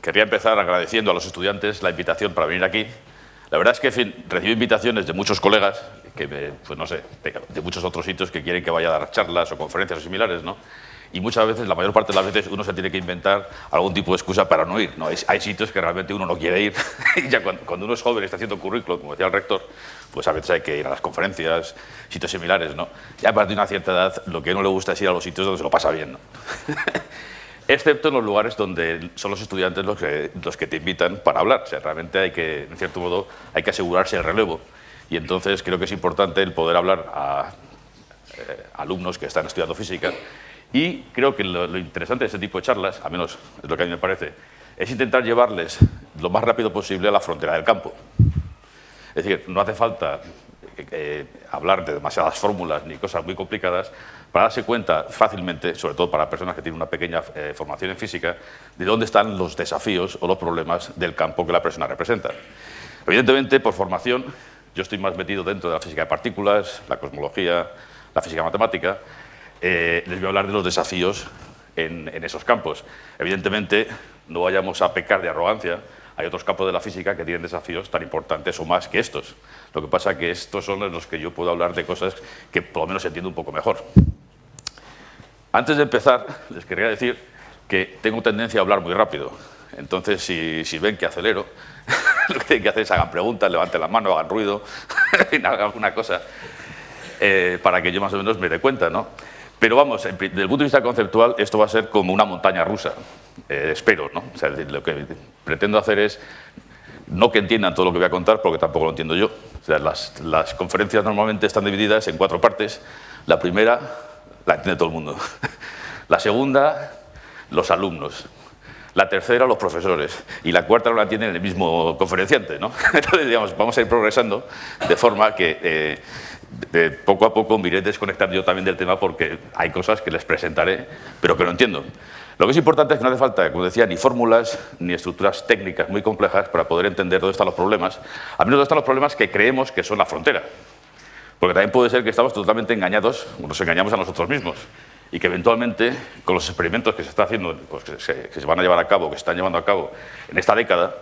querría empezar agradeciendo a los estudiantes la invitación para venir aquí. La verdad es que, en fin, recibo invitaciones de muchos colegas, pues no sé, de muchos otros sitios que quieren que vaya a dar charlas o conferencias o similares, ¿no? Y muchas veces, la mayor parte de las veces, uno se tiene que inventar algún tipo de excusa para no ir, ¿no? Hay sitios que realmente uno no quiere ir. Y ya cuando uno es joven y está haciendo currículum, como decía el rector, pues a veces hay que ir a las conferencias, sitios similares, ¿no? Ya a partir de una cierta edad, lo que a uno le gusta es ir a los sitios donde se lo pasa bien, ¿no? Excepto en los lugares donde son los estudiantes los que te invitan para hablar. O sea, realmente hay que, en cierto modo, hay que asegurarse el relevo. Y entonces creo que es importante el poder hablar a alumnos que están estudiando física. Y creo que lo interesante de este tipo de charlas, al menos es lo que a mí me parece, es intentar llevarles lo más rápido posible a la frontera del campo. Es decir, no hace falta hablar de demasiadas fórmulas ni cosas muy complicadas para darse cuenta fácilmente, sobre todo para personas que tienen una pequeña formación en física, de dónde están los desafíos o los problemas del campo que la persona representa. Evidentemente, por formación, yo estoy más metido dentro de la física de partículas, la cosmología, la física matemática. Les voy a hablar de los desafíos en esos campos. Evidentemente, no vayamos a pecar de arrogancia. Hay otros campos de la física que tienen desafíos tan importantes o más que estos. Lo que pasa es que estos son los que yo puedo hablar de cosas que por lo menos entiendo un poco mejor. Antes de empezar, les quería decir que tengo tendencia a hablar muy rápido. Entonces, si ven que acelero, lo que tienen que hacer es hagan preguntas, levanten la mano, hagan ruido, hagan alguna cosa, para que yo más o menos me dé cuenta, ¿no? Pero vamos, desde el punto de vista conceptual, esto va a ser como una montaña rusa. Espero, ¿no? O sea, lo que pretendo hacer es no que entiendan todo lo que voy a contar, porque tampoco lo entiendo yo. O sea, las conferencias normalmente están divididas en 4 partes. La primera la entiende todo el mundo. La segunda, los alumnos. La tercera, los profesores. Y la cuarta no la entienden el mismo conferenciante, ¿no? Entonces, digamos, vamos a ir progresando de forma que poco a poco me iré desconectando yo también del tema, porque hay cosas que les presentaré, pero que no entiendo. Lo que es importante es que no hace falta, como decía, ni fórmulas ni estructuras técnicas muy complejas para poder entender dónde están los problemas, al menos dónde están los problemas que creemos que son la frontera. Porque también puede ser que estamos totalmente engañados, o nos engañamos a nosotros mismos, y que eventualmente, con los experimentos que se están haciendo, pues que se van a llevar a cabo, que se están llevando a cabo en esta década,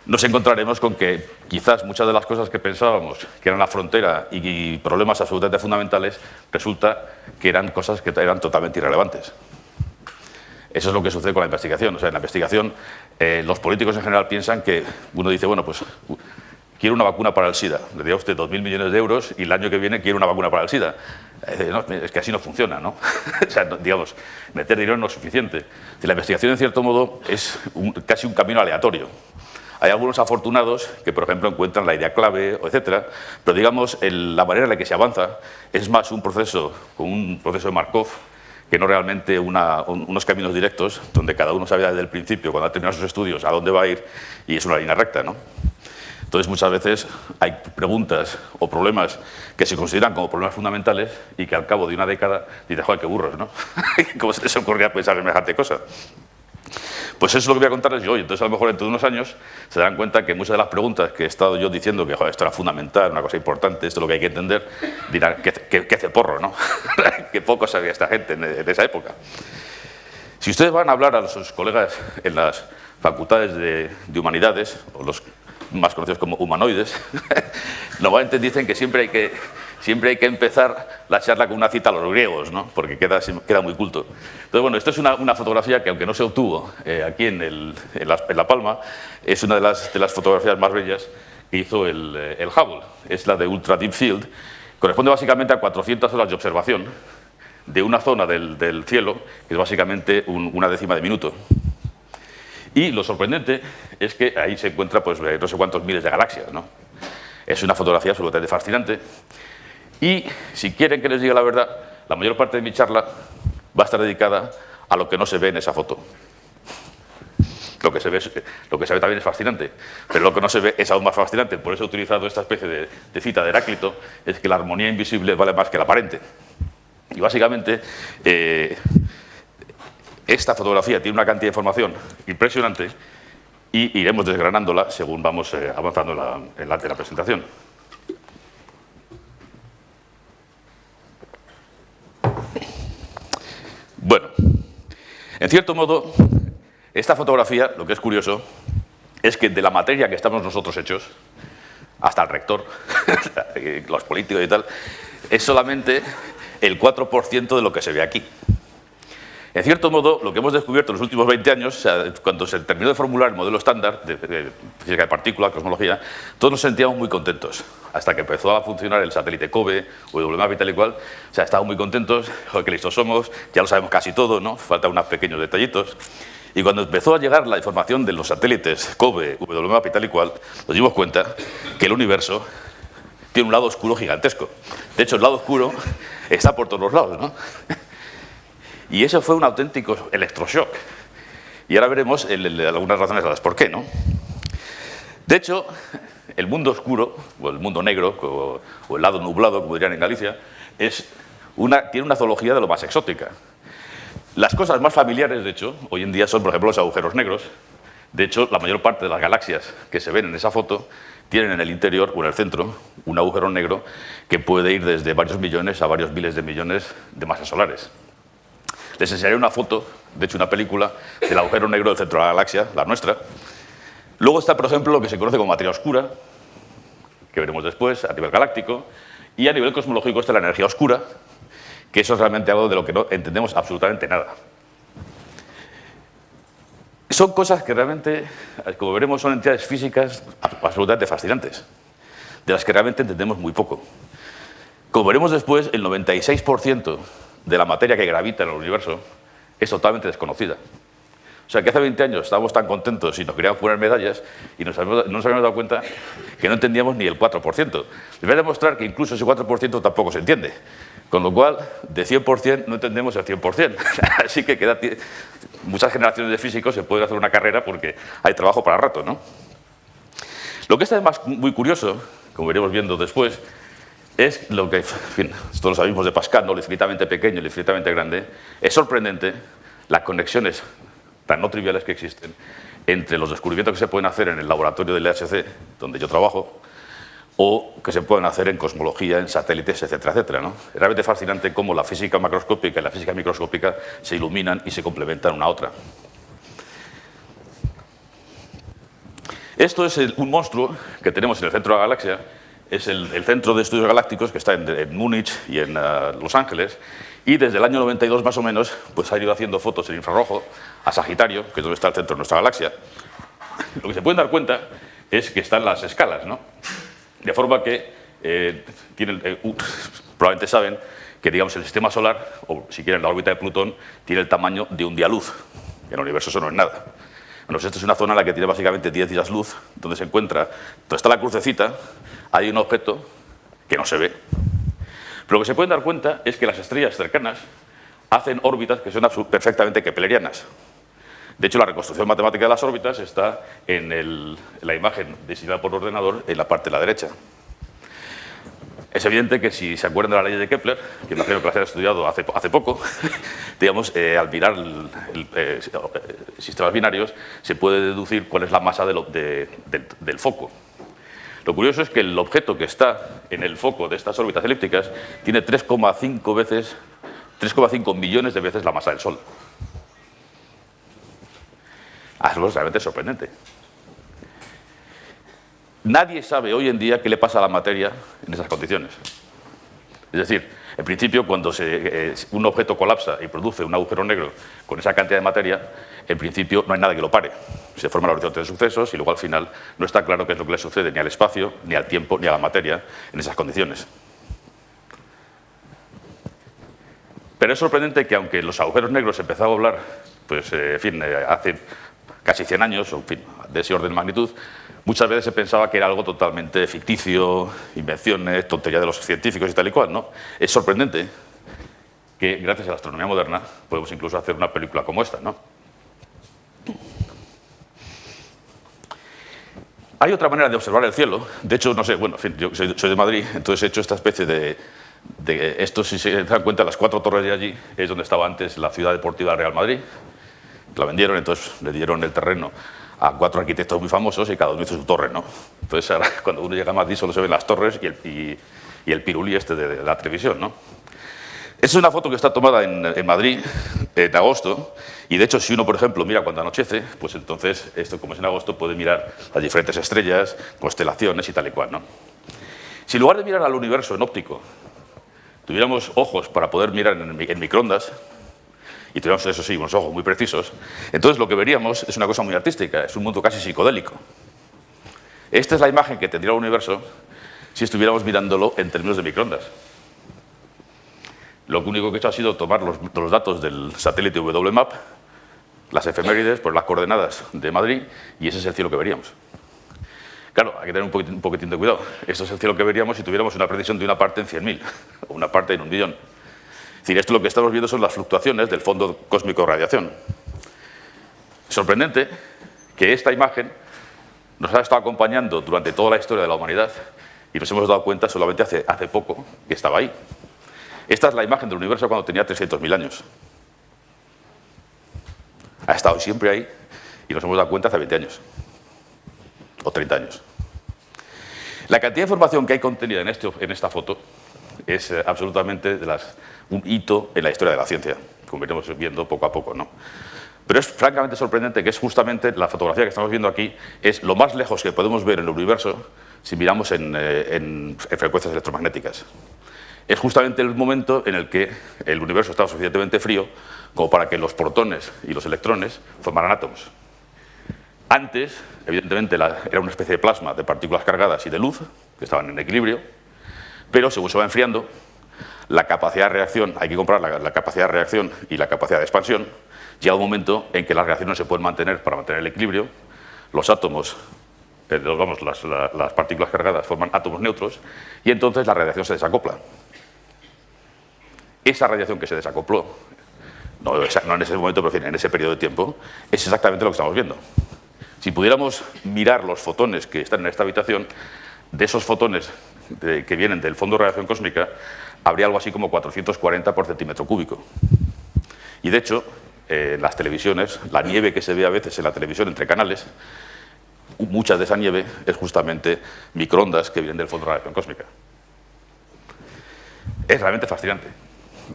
nos encontraremos con que quizás muchas de las cosas que pensábamos que eran la frontera y problemas absolutamente fundamentales, resulta que eran cosas que eran totalmente irrelevantes. Eso es lo que sucede con la investigación. O sea, en la investigación, los políticos en general piensan que uno dice, bueno, pues quiero una vacuna para el SIDA. Le diría a usted 2.000 millones de euros y el año que viene quiero una vacuna para el SIDA. No, es que así no funciona, ¿no? O sea, digamos, meter dinero no es suficiente. La investigación, en cierto modo, es casi un camino aleatorio. Hay algunos afortunados que, por ejemplo, encuentran la idea clave, etcétera, pero, digamos, la manera en la que se avanza es más un proceso, con un proceso de Markov, que no realmente unos caminos directos donde cada uno sabe desde el principio, cuando ha terminado sus estudios, a dónde va a ir, y es una línea recta, ¿no? Entonces, muchas veces hay preguntas o problemas que se consideran como problemas fundamentales y que al cabo de una década dices, joder, qué burros, ¿no? ¿Cómo se les ocurría pensar en semejante cosa? Pues eso es lo que voy a contarles yo hoy. Entonces, a lo mejor dentro de unos años se darán cuenta que muchas de las preguntas que he estado yo diciendo que joder, esto era fundamental, una cosa importante, esto es lo que hay que entender, dirán, ¿qué ceporro, no? Qué poco sabía esta gente en esa época. Si ustedes van a hablar a sus colegas en las facultades de humanidades, o los más conocidos como humanoides, normalmente dicen que siempre hay que empezar la charla con una cita a los griegos, ¿no? Porque queda muy culto. Entonces, bueno, esto es una fotografía que, aunque no se obtuvo aquí en La Palma, es una de las fotografías más bellas que hizo el Hubble. Es la de Ultra Deep Field. Corresponde básicamente a 400 horas de observación de una zona del cielo, que es básicamente una décima de minuto. Y lo sorprendente es que ahí se encuentra pues, no sé cuántos miles de galaxias, ¿no? Es una fotografía absolutamente fascinante. Y si quieren que les diga la verdad, la mayor parte de mi charla va a estar dedicada a lo que no se ve en esa foto. Lo que se ve también es fascinante, pero lo que no se ve es aún más fascinante. Por eso he utilizado esta especie de cita de Heráclito, es que la armonía invisible vale más que la aparente. Y básicamente, esta fotografía tiene una cantidad de información impresionante y iremos desgranándola según vamos avanzando en la presentación. Bueno, en cierto modo, Esta fotografía, lo que es curioso, es que de la materia que estamos nosotros hechos, hasta el rector, los políticos y tal, es solamente el 4% de lo que se ve aquí. En cierto modo, lo que hemos descubierto en los últimos 20 años, o sea, cuando se terminó de formular el modelo estándar de física de partículas, cosmología, todos nos sentíamos muy contentos, hasta que empezó a funcionar el satélite COBE, o WMAP y tal y cual. O sea, estábamos muy contentos, joder, qué listos somos, ya lo sabemos casi todo, ¿no? Faltan unos pequeños detallitos. Y cuando empezó a llegar la información de los satélites COBE, WMAP y tal y cual, nos dimos cuenta que el universo tiene un lado oscuro gigantesco. De hecho, el lado oscuro está por todos los lados, ¿no? Y eso fue un auténtico electroshock. Y ahora veremos algunas razones de las por qué, ¿no? De hecho, el mundo oscuro, o el mundo negro, o el lado nublado, como dirían en Galicia, tiene una zoología de lo más exótica. Las cosas más familiares, de hecho, hoy en día son, por ejemplo, los agujeros negros. De hecho, la mayor parte de las galaxias que se ven en esa foto tienen en el interior o en el centro un agujero negro que puede ir desde varios millones a varios miles de millones de masas solares. Les enseñaré una foto, de hecho una película, del agujero negro del centro de la galaxia, la nuestra. Luego está, por ejemplo, lo que se conoce como materia oscura, que veremos después, a nivel galáctico, y a nivel cosmológico está la energía oscura, que eso es realmente algo de lo que no entendemos absolutamente nada. Son cosas que realmente, como veremos, son entidades físicas absolutamente fascinantes, de las que realmente entendemos muy poco. Como veremos después, el 96% de la materia que gravita en el universo es totalmente desconocida. O sea, que hace 20 años estábamos tan contentos y nos queríamos poner medallas y no nos habíamos dado cuenta que no entendíamos ni el 4%. Les voy a demostrar que incluso ese 4% tampoco se entiende. Con lo cual, de 100% no entendemos el 100%. Así que muchas generaciones de físicos se pueden hacer una carrera porque hay trabajo para rato, ¿no? Lo que es además muy curioso, como iremos viendo después, es lo que, en fin, todos lo sabemos de Pascal, ¿no? Lo infinitamente pequeño y lo infinitamente grande. Es sorprendente las conexiones tan no triviales que existen entre los descubrimientos que se pueden hacer en el laboratorio del LHC, donde yo trabajo, o que se pueden hacer en cosmología, en satélites, etcétera, etcétera, ¿no? Es realmente fascinante cómo la física macroscópica y la física microscópica se iluminan y se complementan una a otra. Esto es un monstruo que tenemos en el centro de la galaxia. Es el Centro de Estudios Galácticos, que está en Múnich y en Los Ángeles, y desde el año 92 más o menos pues ha ido haciendo fotos en infrarrojo a Sagitario, que es donde está el centro de nuestra galaxia. Lo que se pueden dar cuenta es que están las escalas, ¿no? De forma que probablemente saben que, digamos, el sistema solar, o si quieren la órbita de Plutón, tiene el tamaño de un día luz. En el universo eso no es nada. Bueno, pues esta es una zona en la que tiene básicamente 10 días luz, donde se encuentra, donde está la crucecita, hay un objeto que no se ve. Pero lo que se pueden dar cuenta es que las estrellas cercanas hacen órbitas que son perfectamente keplerianas. De hecho, la reconstrucción matemática de las órbitas está en la imagen diseñada por ordenador en la parte de la derecha. Es evidente que si se acuerdan de la ley de Kepler, que imagino que las han estudiado hace poco, digamos, al mirar sistemas binarios, se puede deducir cuál es la masa del foco. Lo curioso es que el objeto que está en el foco de estas órbitas elípticas tiene 3,5 millones de veces la masa del Sol. Algo realmente sorprendente. Nadie sabe hoy en día qué le pasa a la materia en esas condiciones. Es decir, en principio, cuando un objeto colapsa y produce un agujero negro con esa cantidad de materia, en principio no hay nada que lo pare. Se forma el horizonte de sucesos y luego al final no está claro qué es lo que le sucede ni al espacio, ni al tiempo, ni a la materia en esas condiciones. Pero es sorprendente que aunque los agujeros negros empezaron a hablar, pues, en fin, hace casi 100 años, o en fin, de ese orden de magnitud, muchas veces se pensaba que era algo totalmente ficticio, invenciones, tontería de los científicos y tal y cual, ¿no? Es sorprendente que gracias a la astronomía moderna podemos incluso hacer una película como esta, ¿no? Hay otra manera de observar el cielo. De hecho, no sé, bueno, en fin, yo soy de Madrid, entonces he hecho esta especie de esto, si se dan cuenta, las 4 torres de allí es donde estaba antes la ciudad deportiva del Real Madrid. La vendieron, entonces le dieron el terreno a 4 arquitectos muy famosos y cada uno hizo su torre, ¿no? Entonces ahora cuando uno llega a Madrid solo se ven las torres y el pirulí este de la televisión, ¿no? Esa es una foto que está tomada en Madrid en agosto, y de hecho si uno, por ejemplo, mira cuando anochece, pues entonces, esto como es en agosto, puede mirar las diferentes estrellas, constelaciones y tal y cual, ¿no? Si en lugar de mirar al universo en óptico, tuviéramos ojos para poder mirar en microondas, y tuviéramos, eso sí, unos ojos muy precisos, entonces lo que veríamos es una cosa muy artística, es un mundo casi psicodélico. Esta es la imagen que tendría el universo si estuviéramos mirándolo en términos de microondas. Lo único que he hecho ha sido tomar los datos del satélite WMAP, las efemérides, pues las coordenadas de Madrid, y ese es el cielo que veríamos. Claro, hay que tener un poquitín de cuidado. Esto es el cielo que veríamos si tuviéramos una precisión de una parte en 100.000, o una parte en 1.000.000. Es decir, esto lo que estamos viendo son las fluctuaciones del fondo cósmico de radiación. Sorprendente que esta imagen nos ha estado acompañando durante toda la historia de la humanidad y nos hemos dado cuenta solamente hace poco que estaba ahí. Esta es la imagen del universo cuando tenía 300.000 años. Ha estado siempre ahí y nos hemos dado cuenta hace 20 años. O 30 años. La cantidad de información que hay contenida en esta foto es absolutamente un hito en la historia de la ciencia, como iremos viendo poco a poco, ¿no? Pero es francamente sorprendente que es justamente la fotografía que estamos viendo aquí, es lo más lejos que podemos ver en el universo si miramos en frecuencias electromagnéticas. Es justamente el momento en el que el universo estaba suficientemente frío como para que los protones y los electrones formaran átomos. Antes, evidentemente, era una especie de plasma de partículas cargadas y de luz, que estaban en equilibrio, pero según se va enfriando, la capacidad de reacción, hay que comparar la capacidad de reacción y la capacidad de expansión, llega un momento en que las reacciones no se pueden mantener para mantener el equilibrio, los átomos, las partículas cargadas forman átomos neutros, y entonces la radiación se desacopla. Esa radiación que se desacopló, no en ese momento, pero en ese periodo de tiempo, es exactamente lo que estamos viendo. Si pudiéramos mirar los fotones que están en esta habitación, de esos fotones que vienen del fondo de radiación cósmica, habría algo así como 440 por centímetro cúbico. Y de hecho, en las televisiones, la nieve que se ve a veces en la televisión entre canales, mucha de esa nieve es justamente microondas que vienen del fondo de radiación cósmica. Es realmente fascinante.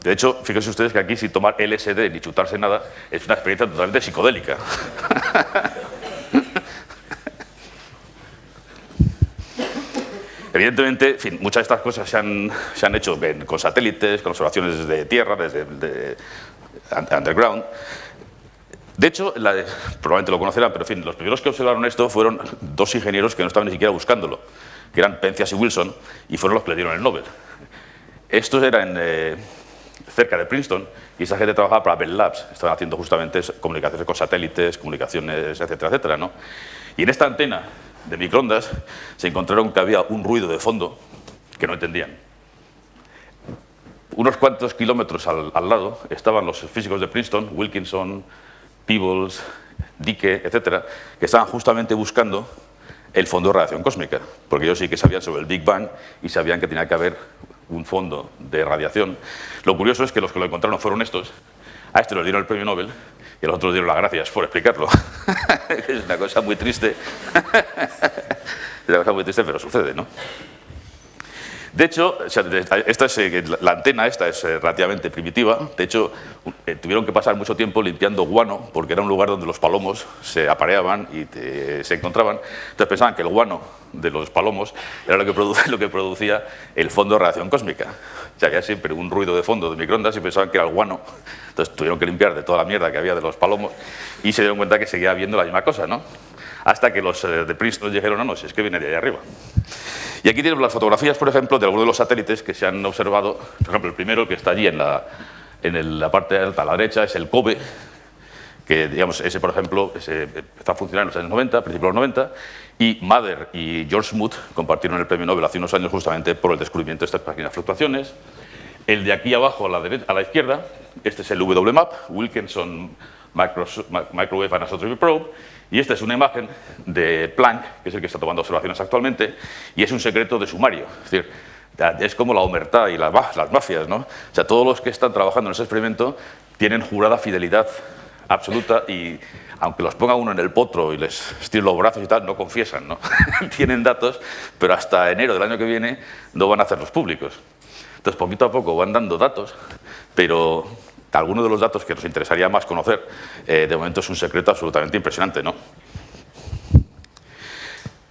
De hecho, fíjense ustedes que aquí sin tomar LSD ni chutarse nada, es una experiencia totalmente psicodélica. Evidentemente, en fin, muchas de estas cosas se han hecho con satélites, con observaciones desde tierra, desde underground. De hecho, probablemente lo conocerán, pero en fin, los primeros que observaron esto fueron dos ingenieros que no estaban ni siquiera buscándolo, que eran Penzias y Wilson, y fueron los que le dieron el Nobel. Estos eran cerca de Princeton, y esa gente trabajaba para Bell Labs, estaban haciendo justamente comunicaciones con satélites, comunicaciones, etcétera, etcétera, ¿no? Y en esta antena de microondas se encontraron que había un ruido de fondo que no entendían. Unos cuantos kilómetros al lado estaban los físicos de Princeton, Wilkinson, Peebles, Dicke, etcétera, que estaban justamente buscando el fondo de radiación cósmica, porque ellos sí que sabían sobre el Big Bang y sabían que tenía que haber un fondo de radiación. Lo curioso es que los que lo encontraron fueron estos. A este les dieron el premio Nobel y a los otros dieron las gracias por explicarlo. Es una cosa muy triste. Es una cosa muy triste, pero sucede, ¿no? De hecho, la antena esta es relativamente primitiva. De hecho, tuvieron que pasar mucho tiempo limpiando guano, porque era un lugar donde los palomos se apareaban y se encontraban. Entonces pensaban que el guano de los palomos era lo que producía el fondo de radiación cósmica. O sea, había siempre un ruido de fondo de microondas y pensaban que era el guano. Entonces tuvieron que limpiar de toda la mierda que había de los palomos y se dieron cuenta que seguía habiendo la misma cosa, ¿no? Hasta que los de Princeton dijeron, no, si es que viene de ahí arriba. Y aquí tenemos las fotografías, por ejemplo, de algunos de los satélites que se han observado. Por ejemplo, el primero que está allí en la parte alta a la derecha es el COBE, que, digamos, ese, por ejemplo, está funcionando en los años 90, a principios de los 90, y Mather y George Smoot compartieron el premio Nobel hace unos años justamente por el descubrimiento de estas pequeñas fluctuaciones. El de aquí abajo a la izquierda, este es el WMAP, Wilkinson Microwave Anisotropy Probe, y esta es una imagen de Planck, que es el que está tomando observaciones actualmente, y es un secreto de sumario. Es decir, es como la omertá y las mafias, ¿no? O sea, todos los que están trabajando en ese experimento tienen jurada fidelidad absoluta y aunque los ponga uno en el potro y les estiren los brazos y tal, no confiesan, ¿no? Tienen datos, pero hasta enero del año que viene no van a hacerlos públicos. Entonces, poquito a poco van dando datos, pero algunos de los datos que nos interesaría más conocer, de momento es un secreto absolutamente impresionante, ¿no?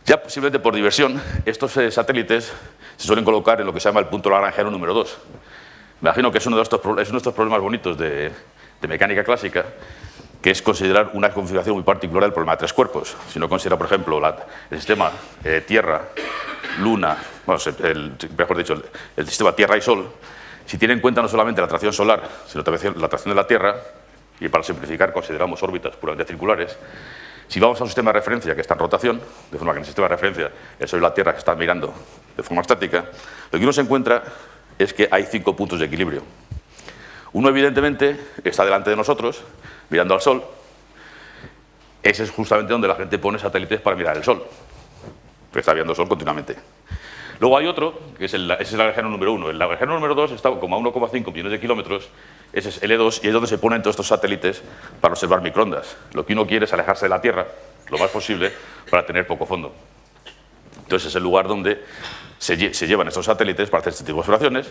Ya posiblemente por diversión, estos satélites se suelen colocar en lo que se llama el punto lagrangiano número 2. Me imagino que es uno de estos problemas bonitos de mecánica clásica, que es considerar una configuración muy particular del problema de tres cuerpos. Si uno considera, por ejemplo, el sistema Tierra, Luna, bueno, mejor dicho, el sistema Tierra y Sol, si tiene en cuenta no solamente la atracción solar, sino también la atracción de la Tierra, y para simplificar consideramos órbitas puramente circulares, si vamos a un sistema de referencia que está en rotación, de forma que en el sistema de referencia el Sol y la Tierra están mirando de forma estática, lo que uno se encuentra es que hay 5 puntos de equilibrio. Uno, evidentemente, está delante de nosotros, mirando al Sol. Ese es justamente donde la gente pone satélites para mirar el Sol, porque está viendo el Sol continuamente. Luego hay otro, que es el lagrangiano número 1. El lagrangiano número 2 está como a 1,5 millones de kilómetros, ese es L2, y es donde se ponen todos estos satélites para observar microondas. Lo que uno quiere es alejarse de la Tierra lo más posible para tener poco fondo. Entonces es el lugar donde se llevan estos satélites para hacer este tipo de observaciones.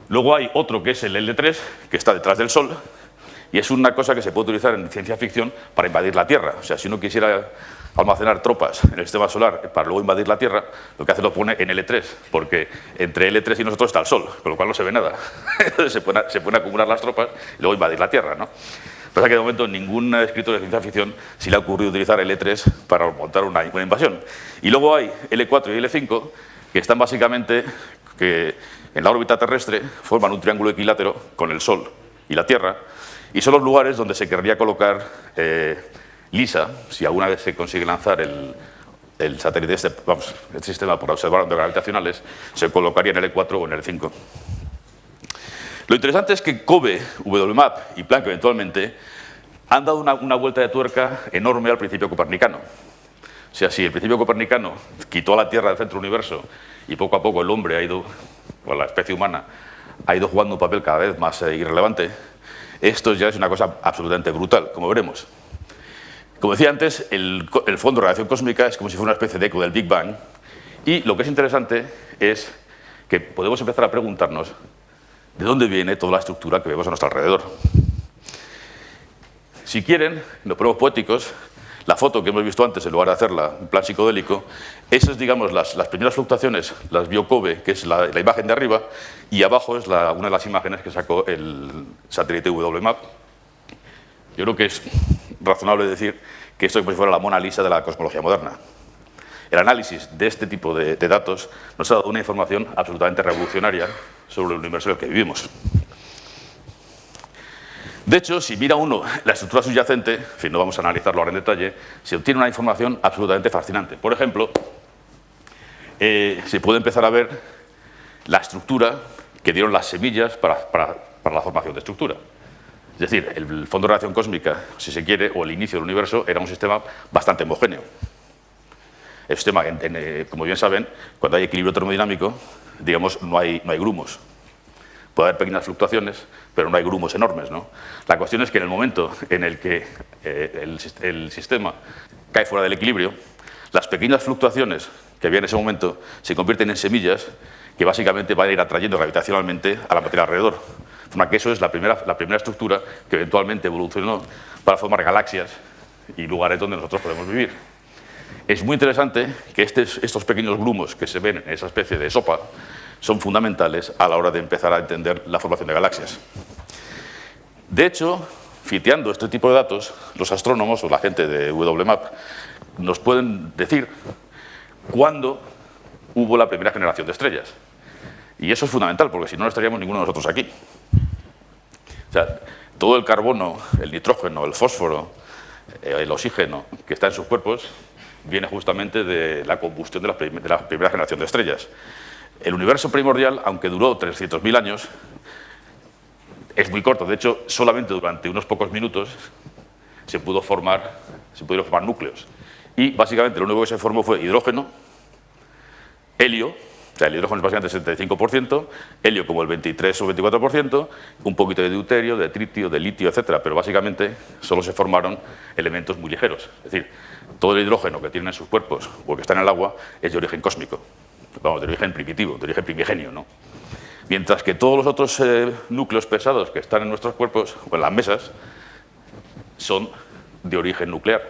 Luego hay otro que es el L3, que está detrás del Sol, y es una cosa que se puede utilizar en ciencia ficción para invadir la Tierra. O sea, si uno quisiera almacenar tropas en el sistema solar para luego invadir la Tierra, lo que hace lo pone en L3, porque entre L3 y nosotros está el Sol, con lo cual no se ve nada. Entonces se pueden acumular las tropas y luego invadir la Tierra, ¿no? Pasa que de momento ningún escritor de ciencia ficción se le ha ocurrido utilizar L3 para montar una invasión. Y luego hay L4 y L5, que están básicamente que en la órbita terrestre forman un triángulo equilátero con el Sol y la Tierra, y son los lugares donde se querría colocar LISA, si alguna vez se consigue lanzar el satélite, el sistema para observar ondas gravitacionales, se colocaría en el L4 o en el L5. Lo interesante es que COBE, WMAP y Planck eventualmente han dado una vuelta de tuerca enorme al principio copernicano. O sea, si el principio copernicano quitó a la Tierra del centro del universo y poco a poco el hombre ha ido, o la especie humana, ha ido jugando un papel cada vez más irrelevante, esto ya es una cosa absolutamente brutal, como veremos. Como decía antes, el fondo de radiación cósmica es como si fuera una especie de eco del Big Bang, y lo que es interesante es que podemos empezar a preguntarnos de dónde viene toda la estructura que vemos a nuestro alrededor. Si quieren, nos ponemos poéticos, la foto que hemos visto antes, en lugar de hacerla en plan psicodélico, esas, digamos, las primeras fluctuaciones las vio COBE, que es la imagen de arriba, y abajo es una de las imágenes que sacó el satélite WMAP. Yo creo que es razonable decir que esto es como si fuera la Mona Lisa de la cosmología moderna. El análisis de este tipo de datos nos ha dado una información absolutamente revolucionaria sobre el universo en el que vivimos. De hecho, si mira uno la estructura subyacente, en fin, no vamos a analizarlo ahora en detalle, se obtiene una información absolutamente fascinante. Por ejemplo, se puede empezar a ver la estructura que dieron las semillas para la formación de estructura. Es decir, el fondo de radiación cósmica, si se quiere, o el inicio del universo, era un sistema bastante homogéneo. El sistema, como bien saben, cuando hay equilibrio termodinámico, digamos, no hay grumos. Puede haber pequeñas fluctuaciones, pero no hay grumos enormes, ¿no? La cuestión es que en el momento en el que el sistema cae fuera del equilibrio, las pequeñas fluctuaciones que había en ese momento se convierten en semillas que básicamente van a ir atrayendo gravitacionalmente a la materia alrededor. De forma que eso es la primera estructura que eventualmente evolucionó para formar galaxias y lugares donde nosotros podemos vivir. Es muy interesante que estos pequeños grumos que se ven en esa especie de sopa son fundamentales a la hora de empezar a entender la formación de galaxias. De hecho, fiteando este tipo de datos, los astrónomos o la gente de WMAP nos pueden decir cuándo hubo la primera generación de estrellas. Y eso es fundamental, porque si no, no estaríamos ninguno de nosotros aquí. O sea, todo el carbono, el nitrógeno, el fósforo, el oxígeno que está en sus cuerpos viene justamente de la combustión de la primera generación de estrellas. El universo primordial, aunque duró 300.000 años, es muy corto. De hecho, solamente durante unos pocos minutos se pudieron formar núcleos. Y básicamente lo único que se formó fue hidrógeno, helio, o sea, el hidrógeno es básicamente el 75%, helio como el 23 o 24%, un poquito de deuterio, de tritio, de litio, etc. Pero básicamente solo se formaron elementos muy ligeros. Es decir, todo el hidrógeno que tienen en sus cuerpos o que está en el agua es de origen cósmico. Vamos, de origen primitivo, de origen primigenio, ¿no? Mientras que todos los otros núcleos pesados que están en nuestros cuerpos, o en las mesas, son de origen nuclear.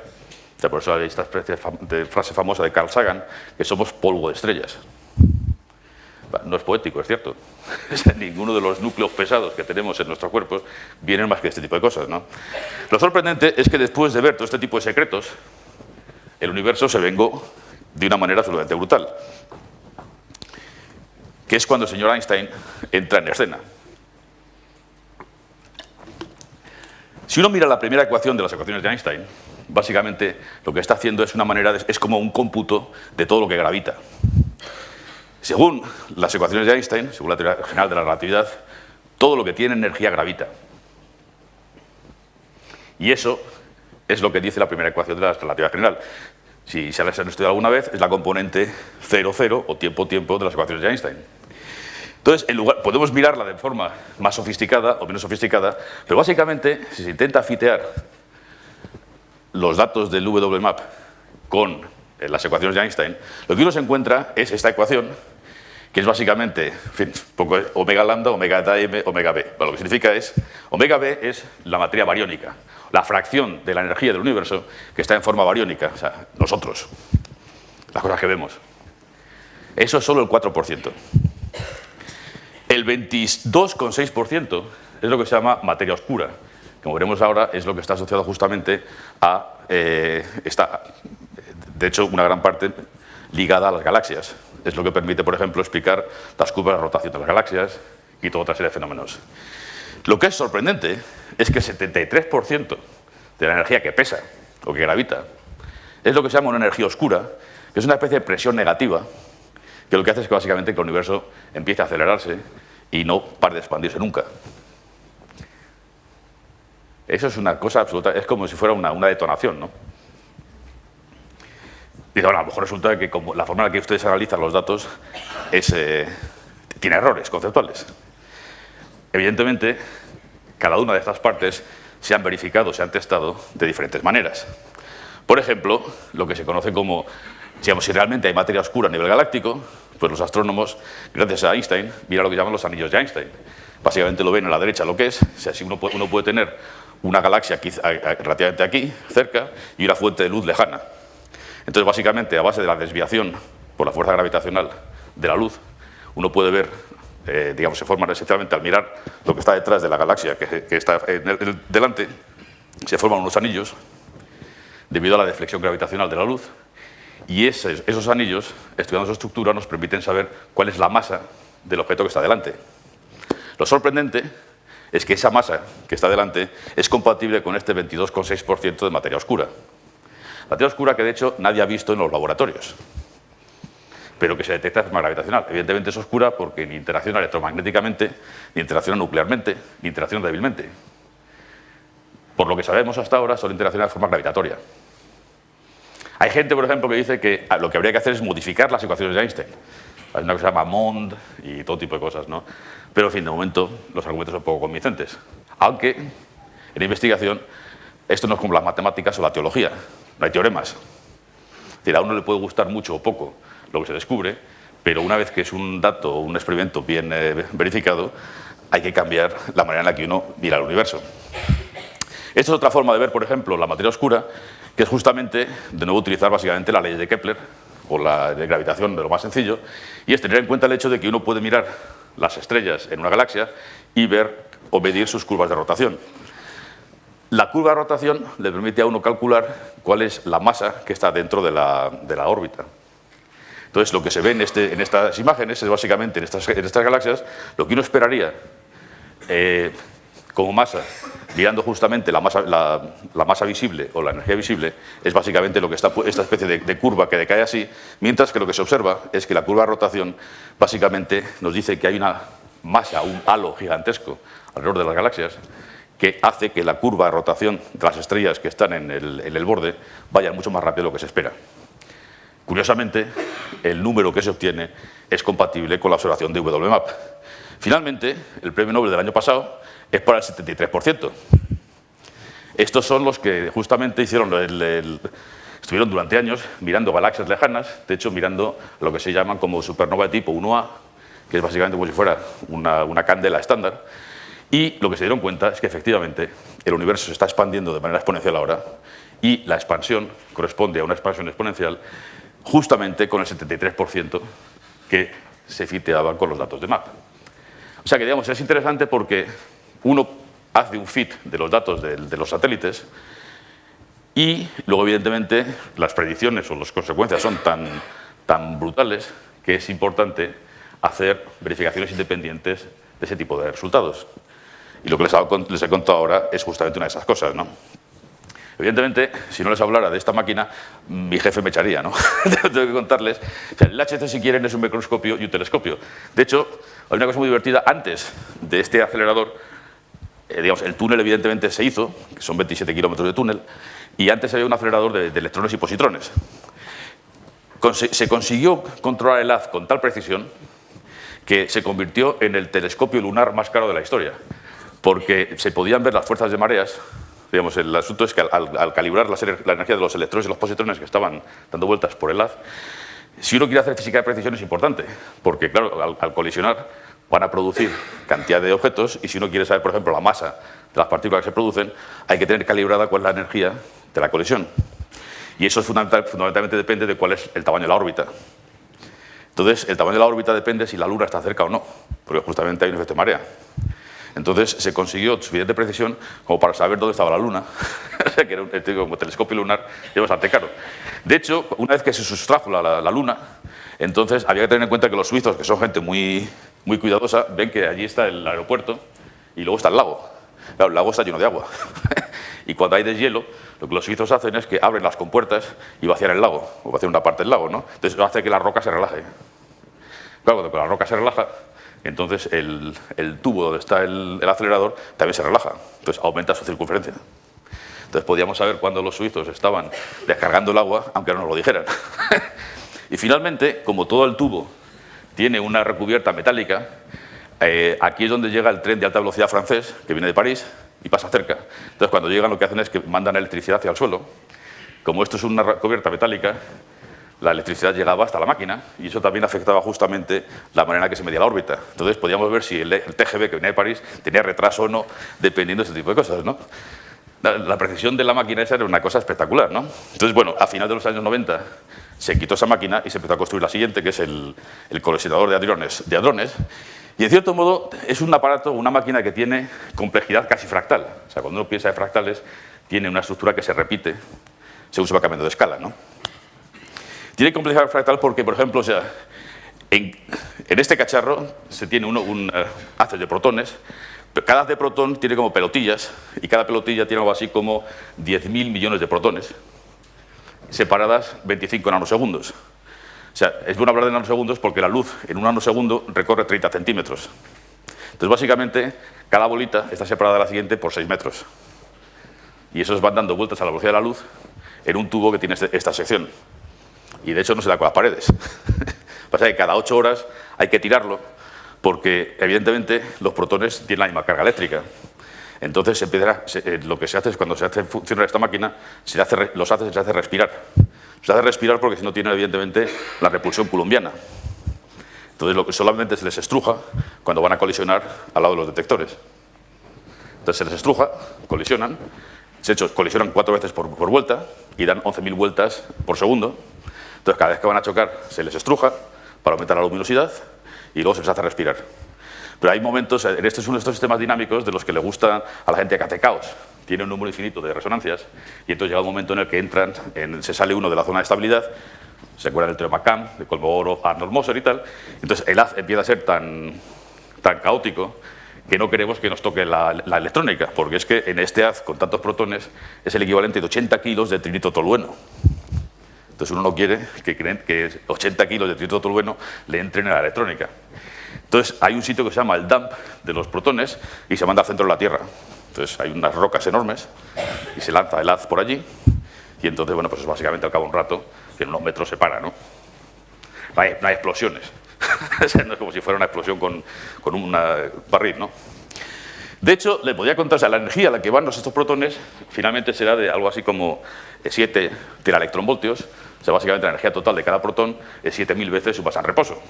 O sea, por eso hay esta especie de frase famosa de Carl Sagan, que somos polvo de estrellas. No es poético, es cierto. Ninguno de los núcleos pesados que tenemos en nuestros cuerpos vienen más que de este tipo de cosas, ¿no? Lo sorprendente es que después de ver todo este tipo de secretos, el universo se vengó de una manera absolutamente brutal, que es cuando el señor Einstein entra en escena. Si uno mira la primera ecuación de las ecuaciones de Einstein, básicamente lo que está haciendo es una manera es como un cómputo de todo lo que gravita. Según las ecuaciones de Einstein, según la teoría general de la relatividad, todo lo que tiene energía gravita. Y eso es lo que dice la primera ecuación de la relatividad general. Si se las han estudiado alguna vez, es la componente 0,0 o tiempo-tiempo de las ecuaciones de Einstein. Entonces, podemos mirarla de forma más sofisticada o menos sofisticada, pero básicamente, si se intenta fitear los datos del WMAP con las ecuaciones de Einstein, lo que uno se encuentra es esta ecuación, que es básicamente, en fin, poco omega lambda, omega eta m, omega b. Bueno, lo que significa es, omega b es la materia bariónica, la fracción de la energía del universo que está en forma bariónica, o sea, nosotros, las cosas que vemos. Eso es solo el 4%. El 22,6% es lo que se llama materia oscura. Como veremos ahora, es lo que está asociado justamente a, de hecho, una gran parte ligada a las galaxias. Es lo que permite, por ejemplo, explicar las curvas de rotación de las galaxias y toda otra serie de fenómenos. Lo que es sorprendente es que el 73% de la energía que pesa o que gravita es lo que se llama una energía oscura, que es una especie de presión negativa, que lo que hace es que básicamente el universo empiece a acelerarse y no pare de expandirse nunca. Eso es una cosa absoluta, es como si fuera una detonación, ¿no? Y ahora, a lo mejor resulta que como la forma en la que ustedes analizan los datos tiene errores conceptuales. Evidentemente, cada una de estas partes se han verificado, se han testado de diferentes maneras. Por ejemplo, lo que se conoce como, digamos, si realmente hay materia oscura a nivel galáctico, pues los astrónomos, gracias a Einstein, miran lo que llaman los anillos de Einstein. Básicamente lo ven a la derecha lo que es, o sea, si uno puede tener una galaxia aquí, relativamente aquí, cerca, y una fuente de luz lejana. Entonces, básicamente, a base de la desviación por la fuerza gravitacional de la luz, uno puede ver, digamos, se forman esencialmente al mirar lo que está detrás de la galaxia que está delante, se forman unos anillos debido a la deflexión gravitacional de la luz, y esos anillos, estudiando su estructura, nos permiten saber cuál es la masa del objeto que está delante. Lo sorprendente es que esa masa que está delante es compatible con este 22,6% de materia oscura. Materia oscura que, de hecho, nadie ha visto en los laboratorios, pero que se detecta de forma gravitacional. Evidentemente es oscura porque ni interacciona electromagnéticamente, ni interacciona nuclearmente, ni interacciona débilmente. Por lo que sabemos hasta ahora, solo interacciona de forma gravitatoria. Hay gente, por ejemplo, que dice que lo que habría que hacer es modificar las ecuaciones de Einstein. Hay una cosa que se llama MOND y todo tipo de cosas, ¿no? Pero, en fin, de momento los argumentos son poco convincentes. Aunque, en la investigación, esto no es como las matemáticas o la teología. No hay teoremas. Es decir, a uno le puede gustar mucho o poco lo que se descubre, pero una vez que es un dato o un experimento bien verificado, hay que cambiar la manera en la que uno mira el universo. Esta es otra forma de ver, por ejemplo, la materia oscura, que es justamente, de nuevo, utilizar básicamente la ley de Kepler, o la de gravitación de lo más sencillo, y es tener en cuenta el hecho de que uno puede mirar las estrellas en una galaxia y ver o medir sus curvas de rotación. La curva de rotación le permite a uno calcular cuál es la masa que está dentro de la órbita. Entonces, lo que se ve en estas imágenes es básicamente en estas galaxias lo que uno esperaría como masa, mirando justamente la masa visible o la energía visible, es básicamente lo que está esta especie de curva que decae así, mientras que lo que se observa es que la curva de rotación básicamente nos dice que hay una masa, un halo gigantesco alrededor de las galaxias, que hace que la curva de rotación de las estrellas que están en el borde vaya mucho más rápido de lo que se espera. Curiosamente, el número que se obtiene es compatible con la observación de WMAP. Finalmente, el premio Nobel del año pasado es para el 73%. Estos son los que justamente estuvieron durante años mirando galaxias lejanas, de hecho mirando lo que se llaman como supernova de tipo 1A, que es básicamente como si fuera una candela estándar, y lo que se dieron cuenta es que efectivamente el universo se está expandiendo de manera exponencial ahora, y la expansión corresponde a una expansión exponencial justamente con el 73% que se fiteaba con los datos de MAP. O sea que, digamos, es interesante porque uno hace un fit de los datos de los satélites y luego, evidentemente, las predicciones o las consecuencias son tan brutales que es importante hacer verificaciones independientes de ese tipo de resultados. Y lo que les he contado ahora es justamente una de esas cosas, ¿no? Evidentemente, si no les hablara de esta máquina, mi jefe me echaría, ¿no? Tengo que contarles. O sea, el HC, si quieren, es un microscopio y un telescopio. De hecho, hay una cosa muy divertida. Antes de este acelerador, digamos, el túnel evidentemente se hizo, que son 27 kilómetros de túnel, y antes había un acelerador de electrones y positrones. Se consiguió controlar el haz con tal precisión que se convirtió en el telescopio lunar más caro de la historia, porque se podían ver las fuerzas de mareas. Digamos, el asunto es que al calibrar la energía de los electrones y los positrones que estaban dando vueltas por el haz, si uno quiere hacer física de precisión es importante, porque claro, al colisionar van a producir cantidad de objetos, y si uno quiere saber, por ejemplo, la masa de las partículas que se producen, hay que tener calibrada cuál es la energía de la colisión. Y eso fundamentalmente depende de cuál es el tamaño de la órbita. Entonces, el tamaño de la órbita depende si la Luna está cerca o no, porque justamente hay un efecto de marea. Entonces, se consiguió suficiente precisión como para saber dónde estaba la Luna. O sea, que era como telescopio lunar, y bastante caro. De hecho, una vez que se sustrajo la Luna, entonces había que tener en cuenta que los suizos, que son gente muy cuidadosa, ven que allí está el aeropuerto y luego está el lago. Claro, el lago está lleno de agua. Y cuando hay deshielo, lo que los suizos hacen es que abren las compuertas y vacían el lago, o vacían una parte del lago, ¿no? Entonces, eso hace que la roca se relaje. Claro, cuando la roca se relaja, entonces el tubo donde está el acelerador también se relaja, entonces aumenta su circunferencia. Entonces podíamos saber cuándo los suizos estaban descargando el agua, aunque no nos lo dijeran. Y finalmente, como todo el tubo tiene una recubierta metálica, aquí es donde llega el tren de alta velocidad francés, que viene de París y pasa cerca. Entonces cuando llegan lo que hacen es que mandan electricidad hacia el suelo. Como esto es una recubierta metálica, la electricidad llegaba hasta la máquina, y eso también afectaba justamente la manera en que se medía la órbita. Entonces podíamos ver si el TGV que venía de París tenía retraso o no, dependiendo de este tipo de cosas, ¿no? La precisión de la máquina esa era una cosa espectacular, ¿no? Entonces, bueno, a final de los años 90 se quitó esa máquina y se empezó a construir la siguiente, que es el colisionador de hadrones. Y en cierto modo es un aparato, una máquina que tiene complejidad casi fractal. O sea, cuando uno piensa de fractales, tiene una estructura que se repite según se va cambiando de escala, ¿no? Tiene complejidad fractal porque, por ejemplo, o sea, en este cacharro se tiene un haz de protones. Cada haz de protón tiene como pelotillas, y cada pelotilla tiene algo así como 10.000 millones de protones, separadas 25 nanosegundos. O sea, es bueno hablar de nanosegundos porque la luz en un nanosegundo recorre 30 centímetros. Entonces, básicamente, cada bolita está separada de la siguiente por 6 metros. Y esos van dando vueltas a la velocidad de la luz en un tubo que tiene esta sección. Y de hecho no se da con las paredes. Pasa que cada 8 horas hay que tirarlo porque, evidentemente, los protones tienen la misma carga eléctrica. Entonces, lo que se hace es, cuando se hace funcionar esta máquina, se hace respirar. Se hace respirar porque si no tienen, evidentemente, la repulsión coulombiana. Entonces, solamente se les estruja cuando van a colisionar al lado de los detectores. Entonces, se les estruja, colisionan. De hecho, colisionan 4 veces por vuelta y dan 11.000 vueltas por segundo. Entonces, cada vez que van a chocar, se les estruja para aumentar la luminosidad y luego se les hace respirar. Pero hay momentos, este es uno de estos sistemas dinámicos de los que le gusta a la gente que hace caos. Tiene un número infinito de resonancias y entonces llega un momento en el que se sale uno de la zona de estabilidad, se acuerdan del teorema Cam, de Kolmogorov, Arnold, Moser y tal. Entonces el haz empieza a ser tan caótico que no queremos que nos toque la electrónica, porque es que en este haz con tantos protones es el equivalente de 80 kilos de trinito tolueno. Entonces uno no quiere que 80 kilos de trinito tolueno le entren en la electrónica. Entonces hay un sitio que se llama el dump de los protones y se manda al centro de la Tierra. Entonces hay unas rocas enormes y se lanza el haz por allí y entonces, bueno, pues básicamente al cabo de un rato, que en unos metros se para, ¿no? No hay explosiones. O sea, no es como si fuera una explosión con un barril, ¿no? De hecho, le podría contar, o sea, la energía a la que van estos protones finalmente será de algo así como 7 teraelectronvoltios. O sea, básicamente la energía total de cada protón es 7.000 veces su masa en reposo.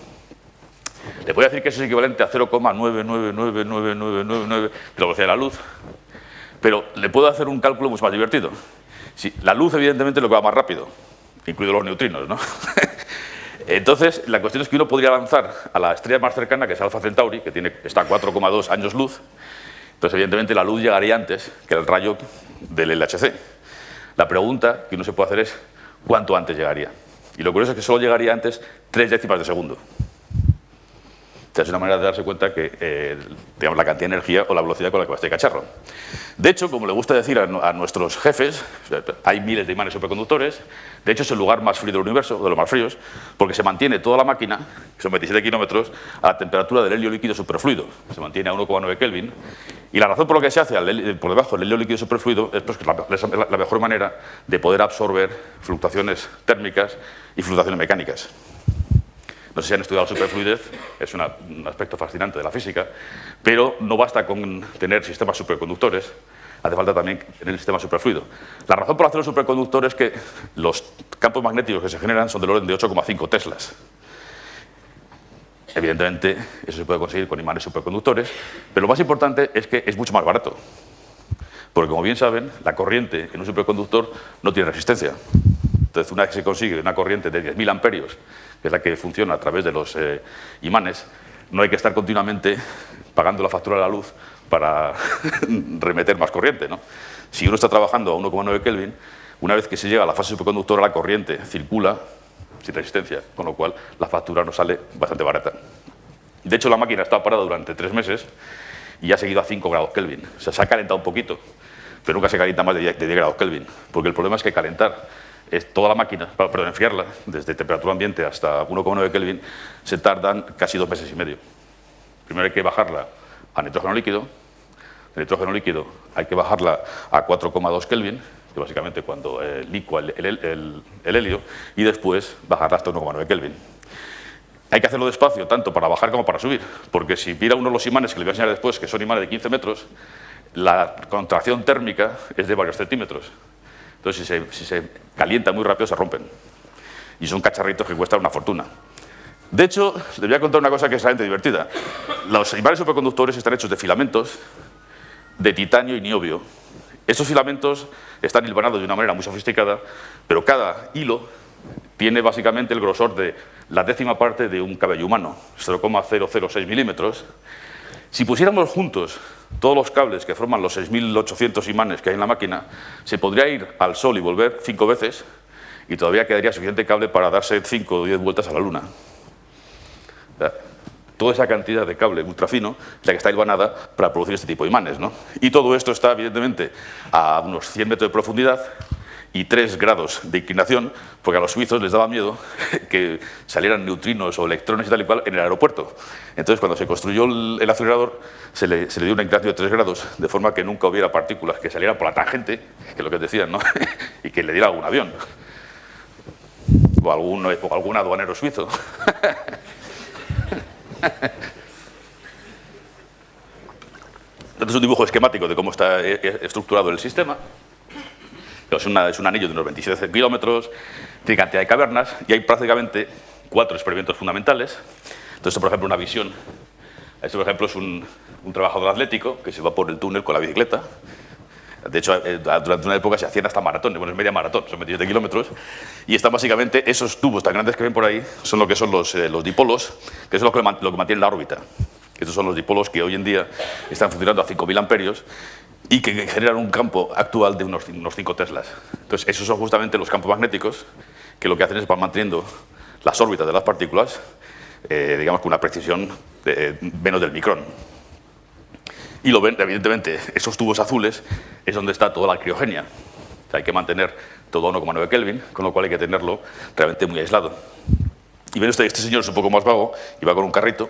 Le voy a decir que eso es equivalente a 0,9999999 de la velocidad de la luz, pero le puedo hacer un cálculo mucho más divertido. Si, la luz, evidentemente, es lo que va más rápido, incluidos los neutrinos, ¿no? Entonces, la cuestión es que uno podría lanzar a la estrella más cercana, que es Alpha Centauri, que está a 4,2 años luz. Entonces, evidentemente, la luz llegaría antes que el rayo del LHC. La pregunta que uno se puede hacer es ¿cuánto antes llegaría? Y lo curioso es que solo llegaría antes 3 décimas de segundo. O sea, es una manera de darse cuenta que, digamos, la cantidad de energía o la velocidad con la que va este cacharro. De hecho, como le gusta decir a nuestros jefes, hay miles de imanes superconductores. De hecho, es el lugar más frío del universo, de los más fríos, porque se mantiene toda la máquina, que son 27 kilómetros, a la temperatura del helio líquido superfluido. Se mantiene a 1,9 Kelvin. Y la razón por la que se hace por debajo del helio líquido superfluido es porque es la mejor manera de poder absorber fluctuaciones térmicas y fluctuaciones mecánicas. No sé si han estudiado la superfluidez, es un aspecto fascinante de la física, pero no basta con tener sistemas superconductores, hace falta también tener el sistema superfluido. La razón por hacer los superconductores es que los campos magnéticos que se generan son del orden de 8,5 teslas. Evidentemente, eso se puede conseguir con imanes superconductores, pero lo más importante es que es mucho más barato. Porque, como bien saben, la corriente en un superconductor no tiene resistencia. Entonces, una vez que se consigue una corriente de 10.000 amperios, que es la que funciona a través de los imanes, no hay que estar continuamente pagando la factura de la luz para remeter más corriente, ¿no? Si uno está trabajando a 1,9 Kelvin, una vez que se llega a la fase superconductora, la corriente circula sin resistencia, con lo cual la factura nos sale bastante barata. De hecho, la máquina está parada durante 3 meses y ha seguido a 5 grados Kelvin. O sea, se ha calentado un poquito, pero nunca se calienta más de 10 grados Kelvin, porque el problema es que calentar toda la máquina, perdón, enfriarla, desde temperatura ambiente hasta 1,9 Kelvin, se tardan casi 2 meses y medio. Primero hay que bajarla a nitrógeno líquido. De nitrógeno líquido hay que bajarla a 4,2 Kelvin, que básicamente cuando licua el helio, y después bajarla hasta 1,9 Kelvin. Hay que hacerlo despacio, tanto para bajar como para subir, porque si mira uno de los imanes que le voy a enseñar después, que son imanes de 15 metros, la contracción térmica es de varios centímetros. Entonces, si se calienta muy rápido, se rompen. Y son cacharritos que cuestan una fortuna. De hecho, les voy a contar una cosa que es realmente divertida. Los imanes superconductores están hechos de filamentos de titanio y niobio. Estos filamentos están hilvanados de una manera muy sofisticada, pero cada hilo tiene básicamente el grosor de la 10ª parte de un cabello humano, 0,006 milímetros. Si pusiéramos juntos todos los cables que forman los 6.800 imanes que hay en la máquina, se podría ir al Sol y volver 5 veces y todavía quedaría suficiente cable para darse 5 o 10 vueltas a la Luna. O sea, toda esa cantidad de cable ultrafino es la que está hilvanada para producir este tipo de imanes, ¿no? Y todo esto está, evidentemente, a unos 100 metros de profundidad y 3 grados de inclinación, porque a los suizos les daba miedo que salieran neutrinos o electrones y tal y cual en el aeropuerto. Entonces, cuando se construyó el acelerador, se le dio una inclinación de 3 grados, de forma que nunca hubiera partículas que salieran por la tangente, que es lo que decían, ¿no? Y que le diera algún avión. O algún aduanero suizo. Este es un dibujo esquemático de cómo está estructurado el sistema. Es un anillo de unos 27 kilómetros, tiene cantidad de cavernas y hay prácticamente 4 experimentos fundamentales. Entonces, esto, por ejemplo, una visión. Esto, por ejemplo, es un trabajador atlético que se va por el túnel con la bicicleta. De hecho, durante una época se hacían hasta maratones, bueno, es media maratón, son 27 kilómetros. Y están básicamente esos tubos tan grandes que ven por ahí, son lo que son los dipolos, que es lo que mantiene la órbita. Estos son los dipolos que hoy en día están funcionando a 5.000 amperios y que generan un campo actual de unos 5 teslas. Entonces, esos son justamente los campos magnéticos que lo que hacen es van manteniendo las órbitas de las partículas, digamos, con una precisión de menos del micrón. Y lo ven, evidentemente, esos tubos azules es donde está toda la criogenia. O sea, hay que mantener todo a 1,9 Kelvin, con lo cual hay que tenerlo realmente muy aislado. Y ven ustedes, este señor es un poco más vago y va con un carrito.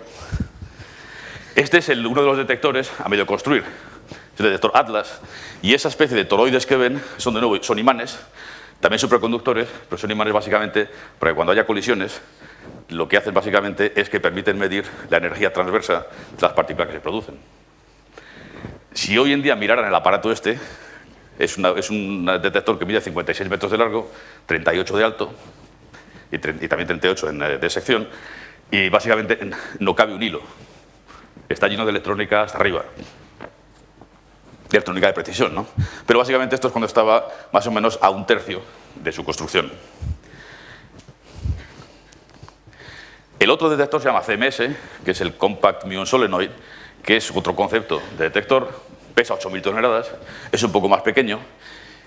Este es uno de los detectores a medio construir. Es el detector Atlas, y esa especie de toroides que ven son imanes, también superconductores, pero son imanes básicamente para que cuando haya colisiones, lo que hacen básicamente es que permiten medir la energía transversa de las partículas que se producen. Si hoy en día miraran el aparato este, es un detector que mide 56 metros de largo, 38 de alto y también 38 de sección. y básicamente no cabe un hilo. Está lleno de electrónica hasta arriba. De electrónica de precisión, ¿no? Pero básicamente esto es cuando estaba más o menos a 1/3 de su construcción. El otro detector se llama CMS, que es el Compact Muon Solenoid, que es otro concepto de detector, pesa 8.000 toneladas, es un poco más pequeño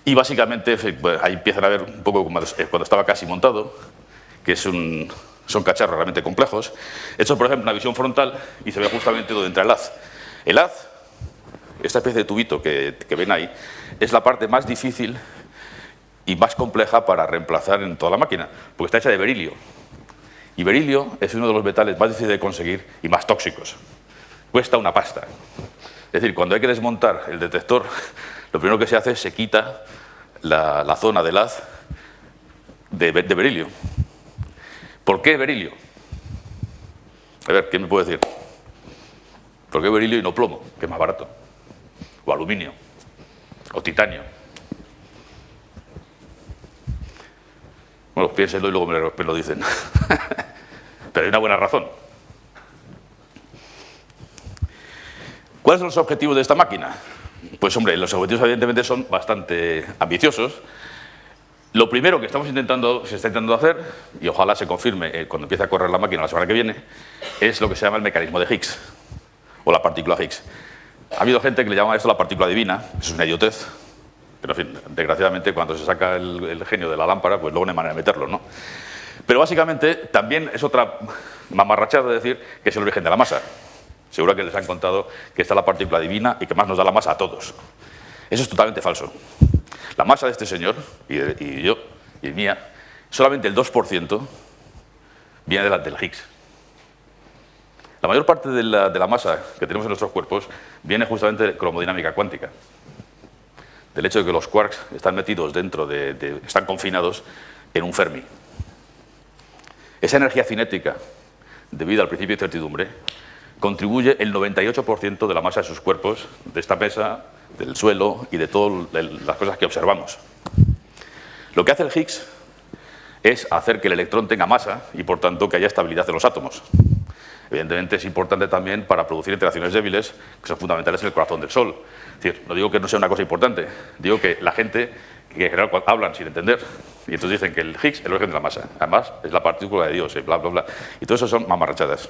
y básicamente ahí empiezan a ver un poco como cuando estaba casi montado, que son cacharros realmente complejos. Hecho, por ejemplo, una visión frontal y se ve justamente donde entra el haz. El haz, esta especie de tubito que ven ahí, es la parte más difícil y más compleja para reemplazar en toda la máquina, porque está hecha de berilio. Y berilio es uno de los metales más difíciles de conseguir y más tóxicos. Cuesta una pasta. Es decir, cuando hay que desmontar el detector, lo primero que se hace es se quita la zona del haz de berilio. ¿Por qué berilio? A ver, ¿quién me puede decir? ¿Por qué berilio y no plomo, que es más barato? O aluminio, o titanio. Bueno, piénsenlo y luego me lo dicen. Pero hay una buena razón. ¿Cuáles son los objetivos de esta máquina? Pues hombre, los objetivos evidentemente son bastante ambiciosos. Lo primero que se está intentando hacer, y ojalá se confirme cuando empiece a correr la máquina la semana que viene, es lo que se llama el mecanismo de Higgs, o la partícula Higgs. Ha habido gente que le llama a esto la partícula divina, eso es una idiotez, pero en fin, desgraciadamente cuando se saca el genio de la lámpara, pues luego no hay manera de meterlo, ¿no? Pero básicamente también es otra mamarrachada de decir que es el origen de la masa. Seguro que les han contado que está la partícula divina y que más nos da la masa a todos. Eso es totalmente falso. La masa de este señor, y yo, y mía, solamente el 2% viene del Higgs. La mayor parte de la masa que tenemos en nuestros cuerpos viene justamente de cromodinámica cuántica. Del hecho de que los quarks están metidos dentro están confinados en un Fermi. Esa energía cinética, debido al principio de incertidumbre, contribuye el 98% de la masa de sus cuerpos, de esta mesa, del suelo y de todas las cosas que observamos. Lo que hace el Higgs es hacer que el electrón tenga masa y, por tanto, que haya estabilidad de los átomos. Evidentemente es importante también para producir interacciones débiles, que son fundamentales en el corazón del Sol. Es decir, no digo que no sea una cosa importante, digo que la gente que en general hablan sin entender, y entonces dicen que el Higgs es el origen de la masa. Además, es la partícula de Dios, bla, bla, bla. Y todo eso son mamarrachadas.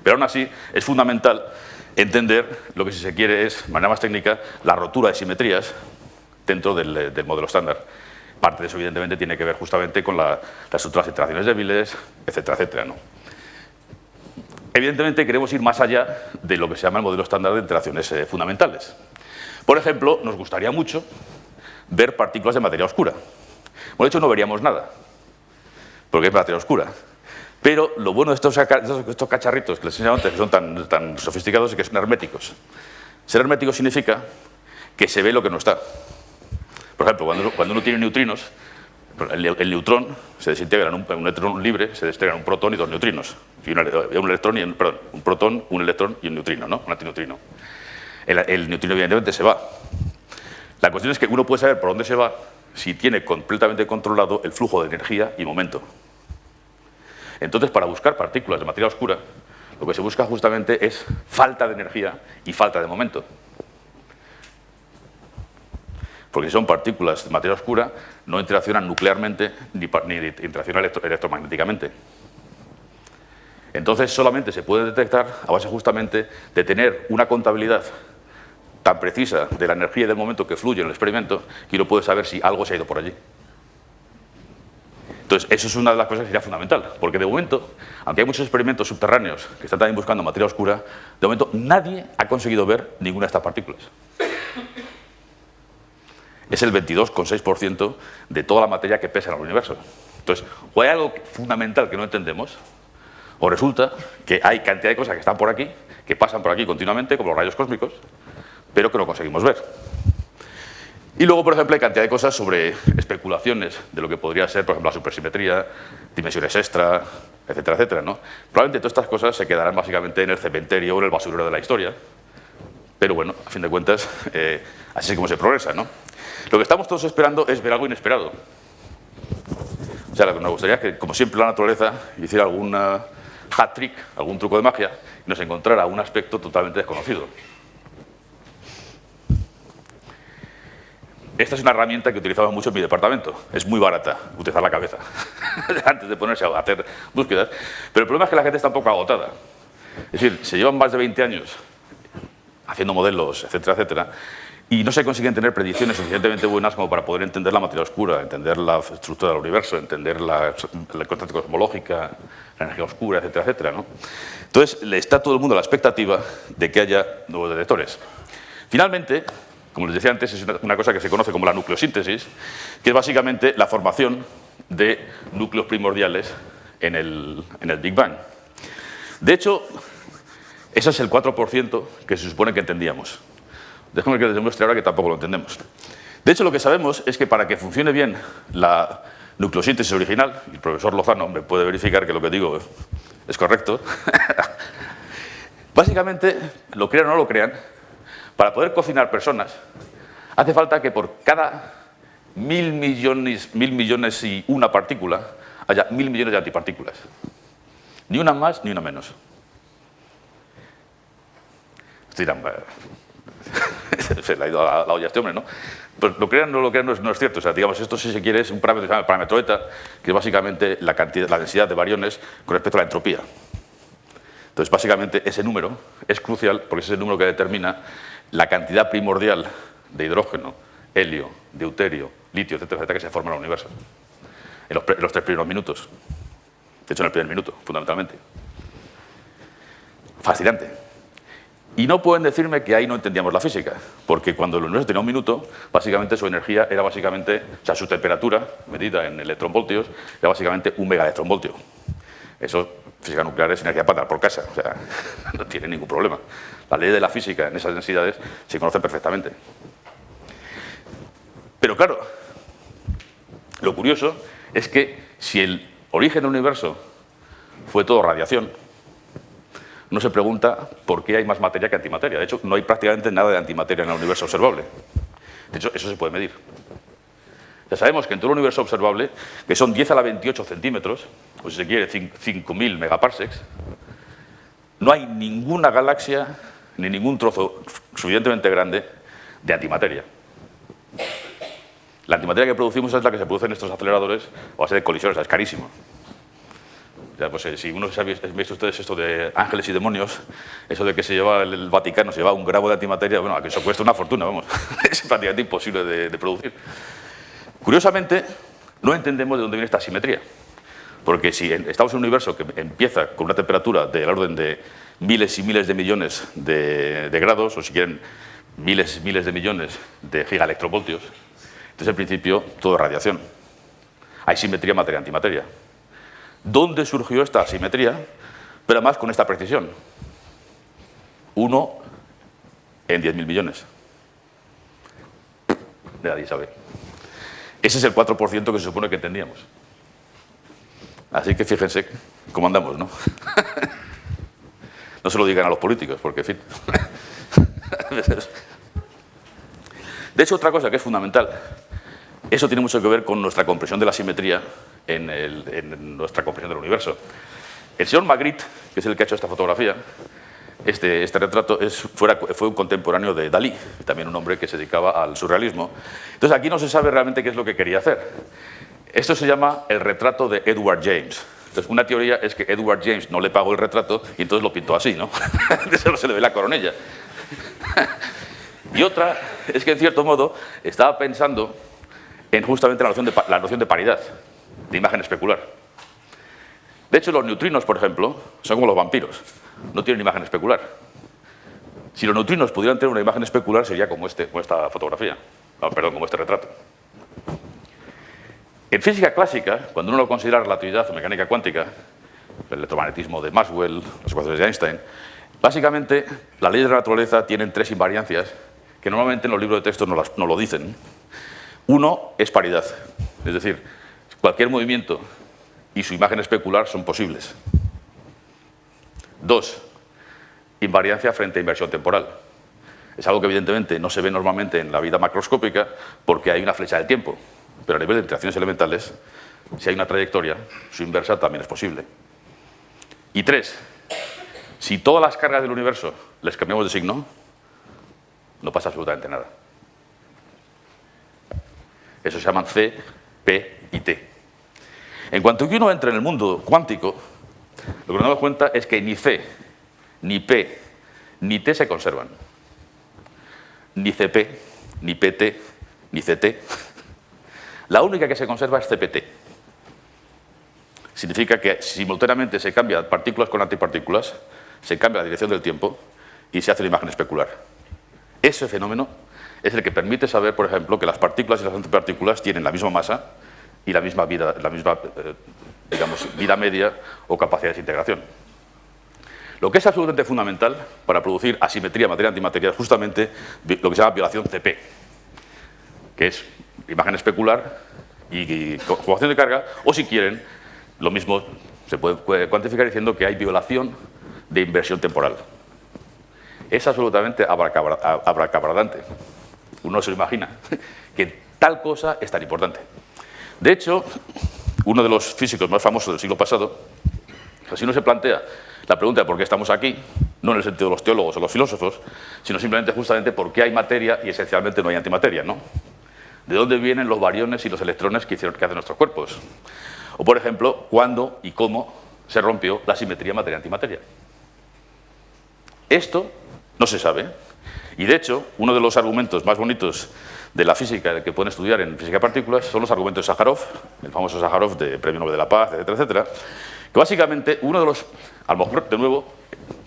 Pero aún así, es fundamental entender lo que, si se quiere, es, de manera más técnica, la rotura de simetrías dentro del modelo estándar. Parte de eso, evidentemente, tiene que ver justamente con las estructuras de interacciones débiles, etcétera, etcétera, ¿no? Evidentemente, queremos ir más allá de lo que se llama el modelo estándar de interacciones fundamentales. Por ejemplo, nos gustaría mucho ver partículas de materia oscura. Bueno, de hecho, no veríamos nada, porque es materia oscura. Pero lo bueno de estos cacharritos que les he enseñado antes, que son tan sofisticados, es que son herméticos. Ser hermético significa que se ve lo que no está. Por ejemplo, cuando uno tiene neutrinos, el neutrón se desintegra en un electrón libre, se desintegra en un protón y dos neutrinos. Y un protón, un electrón y un neutrino, ¿no? Un antineutrino. El neutrino, evidentemente, se va. La cuestión es que uno puede saber por dónde se va si tiene completamente controlado el flujo de energía y momento. Entonces, para buscar partículas de materia oscura, lo que se busca justamente es falta de energía y falta de momento. Porque si son partículas de materia oscura, no interaccionan nuclearmente ni interaccionan electromagnéticamente. Entonces, solamente se puede detectar a base justamente de tener una contabilidad tan precisa de la energía y del momento que fluye en el experimento que uno puede saber si algo se ha ido por allí. Entonces, eso es una de las cosas que sería fundamental, porque de momento, aunque hay muchos experimentos subterráneos que están también buscando materia oscura, de momento nadie ha conseguido ver ninguna de estas partículas. Es el 22,6% de toda la materia que pesa en el universo. Entonces, o hay algo fundamental que no entendemos, o resulta que hay cantidad de cosas que están por aquí, que pasan por aquí continuamente, como los rayos cósmicos, pero que no conseguimos ver. Y luego, por ejemplo, hay cantidad de cosas sobre especulaciones de lo que podría ser, por ejemplo, la supersimetría, dimensiones extra, etcétera, etcétera, ¿no? Probablemente todas estas cosas se quedarán básicamente en el cementerio o en el basurero de la historia, pero bueno, a fin de cuentas, así es como se progresa, ¿no? Lo que estamos todos esperando es ver algo inesperado. O sea, lo que nos gustaría es que, como siempre, la naturaleza hiciera algún hat trick, algún truco de magia, y nos encontrara un aspecto totalmente desconocido. Esta es una herramienta que utilizamos mucho en mi departamento. Es muy barata, utilizar la cabeza, antes de ponerse a hacer búsquedas. Pero el problema es que la gente está un poco agotada. Es decir, se llevan más de 20 años haciendo modelos, etcétera, etcétera, y no se consiguen tener predicciones suficientemente buenas como para poder entender la materia oscura, entender la estructura del universo, entender la constante cosmológica, la energía oscura, etcétera, etcétera, ¿no? Entonces, le está todo el mundo a la expectativa de que haya nuevos detectores. Finalmente, como les decía antes, es una cosa que se conoce como la nucleosíntesis, que es básicamente la formación de núcleos primordiales en el Big Bang. De hecho, ese es el 4% que se supone que entendíamos. Déjame que les demuestre ahora que tampoco lo entendemos. De hecho, lo que sabemos es que para que funcione bien la nucleosíntesis original, y el profesor Lozano me puede verificar que lo que digo es correcto, básicamente, lo crean o no lo crean, para poder cocinar personas, hace falta que por cada 1.000 millones y una partícula haya 1.000 millones de antipartículas. Ni una más ni una menos. Se le ha ido a la olla a este hombre, ¿no? Pues lo crean o no lo crean, no es cierto. O sea, digamos, esto, si se quiere, es un parámetro que se llama el parámetro eta, que es básicamente la densidad de bariones con respecto a la entropía. Entonces, básicamente, ese número es crucial porque es el número que determina la cantidad primordial de hidrógeno, helio, deuterio, litio, etcétera, etcétera, que se forma en el universo. En los 3 primeros minutos. De hecho, en el primer minuto, fundamentalmente. Fascinante. Y no pueden decirme que ahí no entendíamos la física, porque cuando el universo tenía un minuto, básicamente su energía era básicamente, o sea, su temperatura, medida en electronvoltios, era básicamente 1 megaelectronvoltio. Eso, física nuclear, es energía para dar por casa, o sea, no tiene ningún problema. La ley de la física en esas densidades se conocen perfectamente. Pero claro, lo curioso es que si el origen del universo fue todo radiación, no se pregunta por qué hay más materia que antimateria. De hecho, no hay prácticamente nada de antimateria en el universo observable. De hecho, eso se puede medir. Ya sabemos que en todo el universo observable, que son 10 a la 28 centímetros, o si se quiere 5.000 megaparsecs, no hay ninguna galaxia ni ningún trozo suficientemente grande de antimateria. La antimateria que producimos es la que se produce en estos aceleradores a base de colisiones, es carísimo. Ya, pues, si uno habéis visto ustedes esto de ángeles y demonios, eso de que se lleva el Vaticano, se lleva un gramo de antimateria, bueno, a que eso cuesta una fortuna, vamos, es prácticamente imposible de producir. Curiosamente, no entendemos de dónde viene esta asimetría, porque si estamos en un universo que empieza con una temperatura del orden de miles y miles de millones de grados, o si quieren, miles y miles de millones de gigaelectronvoltios, entonces en principio todo es radiación. Hay simetría materia-antimateria. ¿Dónde surgió esta asimetría? Pero además con esta precisión. 1 en 10.000 millones. Nadie sabe. Ese es el 4% que se supone que entendíamos. Así que fíjense cómo andamos, ¿no? No se lo digan a los políticos, porque, en fin. De hecho, otra cosa que es fundamental, eso tiene mucho que ver con nuestra comprensión de la simetría en nuestra comprensión del universo. El señor Magritte, que es el que ha hecho esta fotografía, este retrato, fue un contemporáneo de Dalí, también un hombre que se dedicaba al surrealismo. Entonces, aquí no se sabe realmente qué es lo que quería hacer. Esto se llama el retrato de Edward James. Entonces, una teoría es que Edward James no le pagó el retrato y entonces lo pintó así, ¿no? Solo se le ve la coronilla. Y otra es que, en cierto modo, estaba pensando en justamente la noción de paridad, de imagen especular. De hecho, los neutrinos, por ejemplo, son como los vampiros, no tienen imagen especular. Si los neutrinos pudieran tener una imagen especular, sería como esta fotografía, como este retrato. En física clásica, cuando uno lo considera relatividad o mecánica cuántica, el electromagnetismo de Maxwell, las ecuaciones de Einstein, básicamente las leyes de la naturaleza tienen 3 invariancias que normalmente en los libros de texto no lo dicen. Uno es paridad, es decir, cualquier movimiento y su imagen especular son posibles. 2, invariancia frente a inversión temporal. Es algo que evidentemente no se ve normalmente en la vida macroscópica porque hay una flecha del tiempo, pero a nivel de interacciones elementales si hay una trayectoria, su inversa también es posible. Y 3, si todas las cargas del universo les cambiamos de signo, no pasa absolutamente nada. Eso se llaman C, P y T. En cuanto que uno entra en el mundo cuántico, lo que nos damos cuenta es que ni C, ni P, ni T se conservan. Ni CP, ni PT, ni CT. La única que se conserva es CPT. Significa que simultáneamente se cambian partículas con antipartículas, se cambia la dirección del tiempo y se hace una imagen especular. Ese fenómeno es el que permite saber, por ejemplo, que las partículas y las antipartículas tienen la misma masa y la misma vida, digamos, vida media o capacidad de desintegración. Lo que es absolutamente fundamental para producir asimetría materia-antimateria es justamente lo que se llama violación CP, que es imagen especular y conjugación de carga, o si quieren, lo mismo se puede cuantificar diciendo que hay violación de inversión temporal. Es absolutamente abracabradante. Uno se lo imagina, que tal cosa es tan importante. De hecho, uno de los físicos más famosos del siglo pasado, si uno se plantea la pregunta de por qué estamos aquí, no en el sentido de los teólogos o los filósofos, sino simplemente justamente por qué hay materia y esencialmente no hay antimateria, ¿no? ¿De dónde vienen los bariones y los electrones que hacen nuestros cuerpos? O, por ejemplo, ¿cuándo y cómo se rompió la simetría materia-antimateria? Esto no se sabe. Y, de hecho, uno de los argumentos más bonitos de la física que pueden estudiar en física de partículas son los argumentos de Sájarov, el famoso Sájarov de Premio Nobel de la Paz, etcétera, etcétera, que básicamente uno de los, a lo mejor, de nuevo,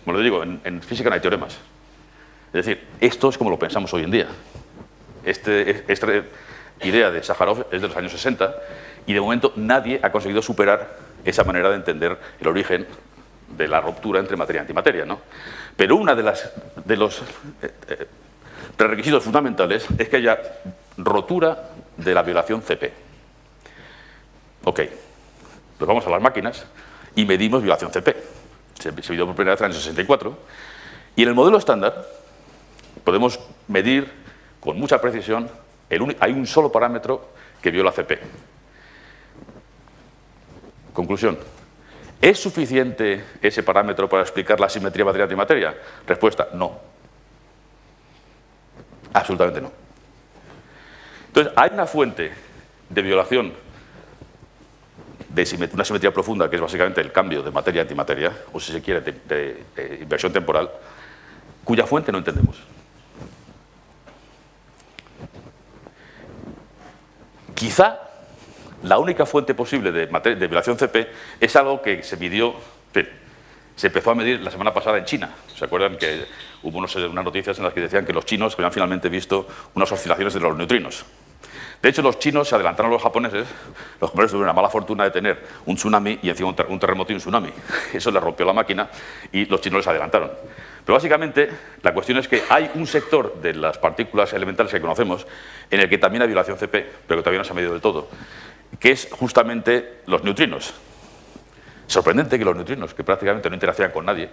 como lo digo, en física no hay teoremas. Es decir, esto es como lo pensamos hoy en día. Esta idea de Sájarov es de los años 60 y de momento nadie ha conseguido superar esa manera de entender el origen de la ruptura entre materia y antimateria, ¿no? Pero uno de los prerequisitos fundamentales es que haya rotura de la violación CP. Ok, pues vamos a las máquinas y medimos violación CP. Se midió por primera vez en el año 64 y en el modelo estándar podemos medir con mucha precisión, hay un solo parámetro que viola CP. Conclusión. ¿Es suficiente ese parámetro para explicar la simetría materia-antimateria? Respuesta, no. Absolutamente no. Entonces, hay una fuente de violación de una simetría profunda, que es básicamente el cambio de materia-antimateria, o si se quiere, de inversión temporal, cuya fuente no entendemos. Quizá la única fuente posible de violación CP es algo que se midió, se empezó a medir la semana pasada en China. ¿Se acuerdan que hubo unas noticias en las que decían que los chinos habían finalmente visto unas oscilaciones de los neutrinos? De hecho, los chinos se adelantaron a los japoneses tuvieron la mala fortuna de tener un tsunami y encima un terremoto y un tsunami. Eso les rompió la máquina y los chinos les adelantaron. Pero básicamente la cuestión es que hay un sector de las partículas elementales que conocemos en el que también hay violación CP, pero que todavía no se ha medido del todo, que es justamente los neutrinos. Sorprendente que los neutrinos, que prácticamente no interaccionan con nadie,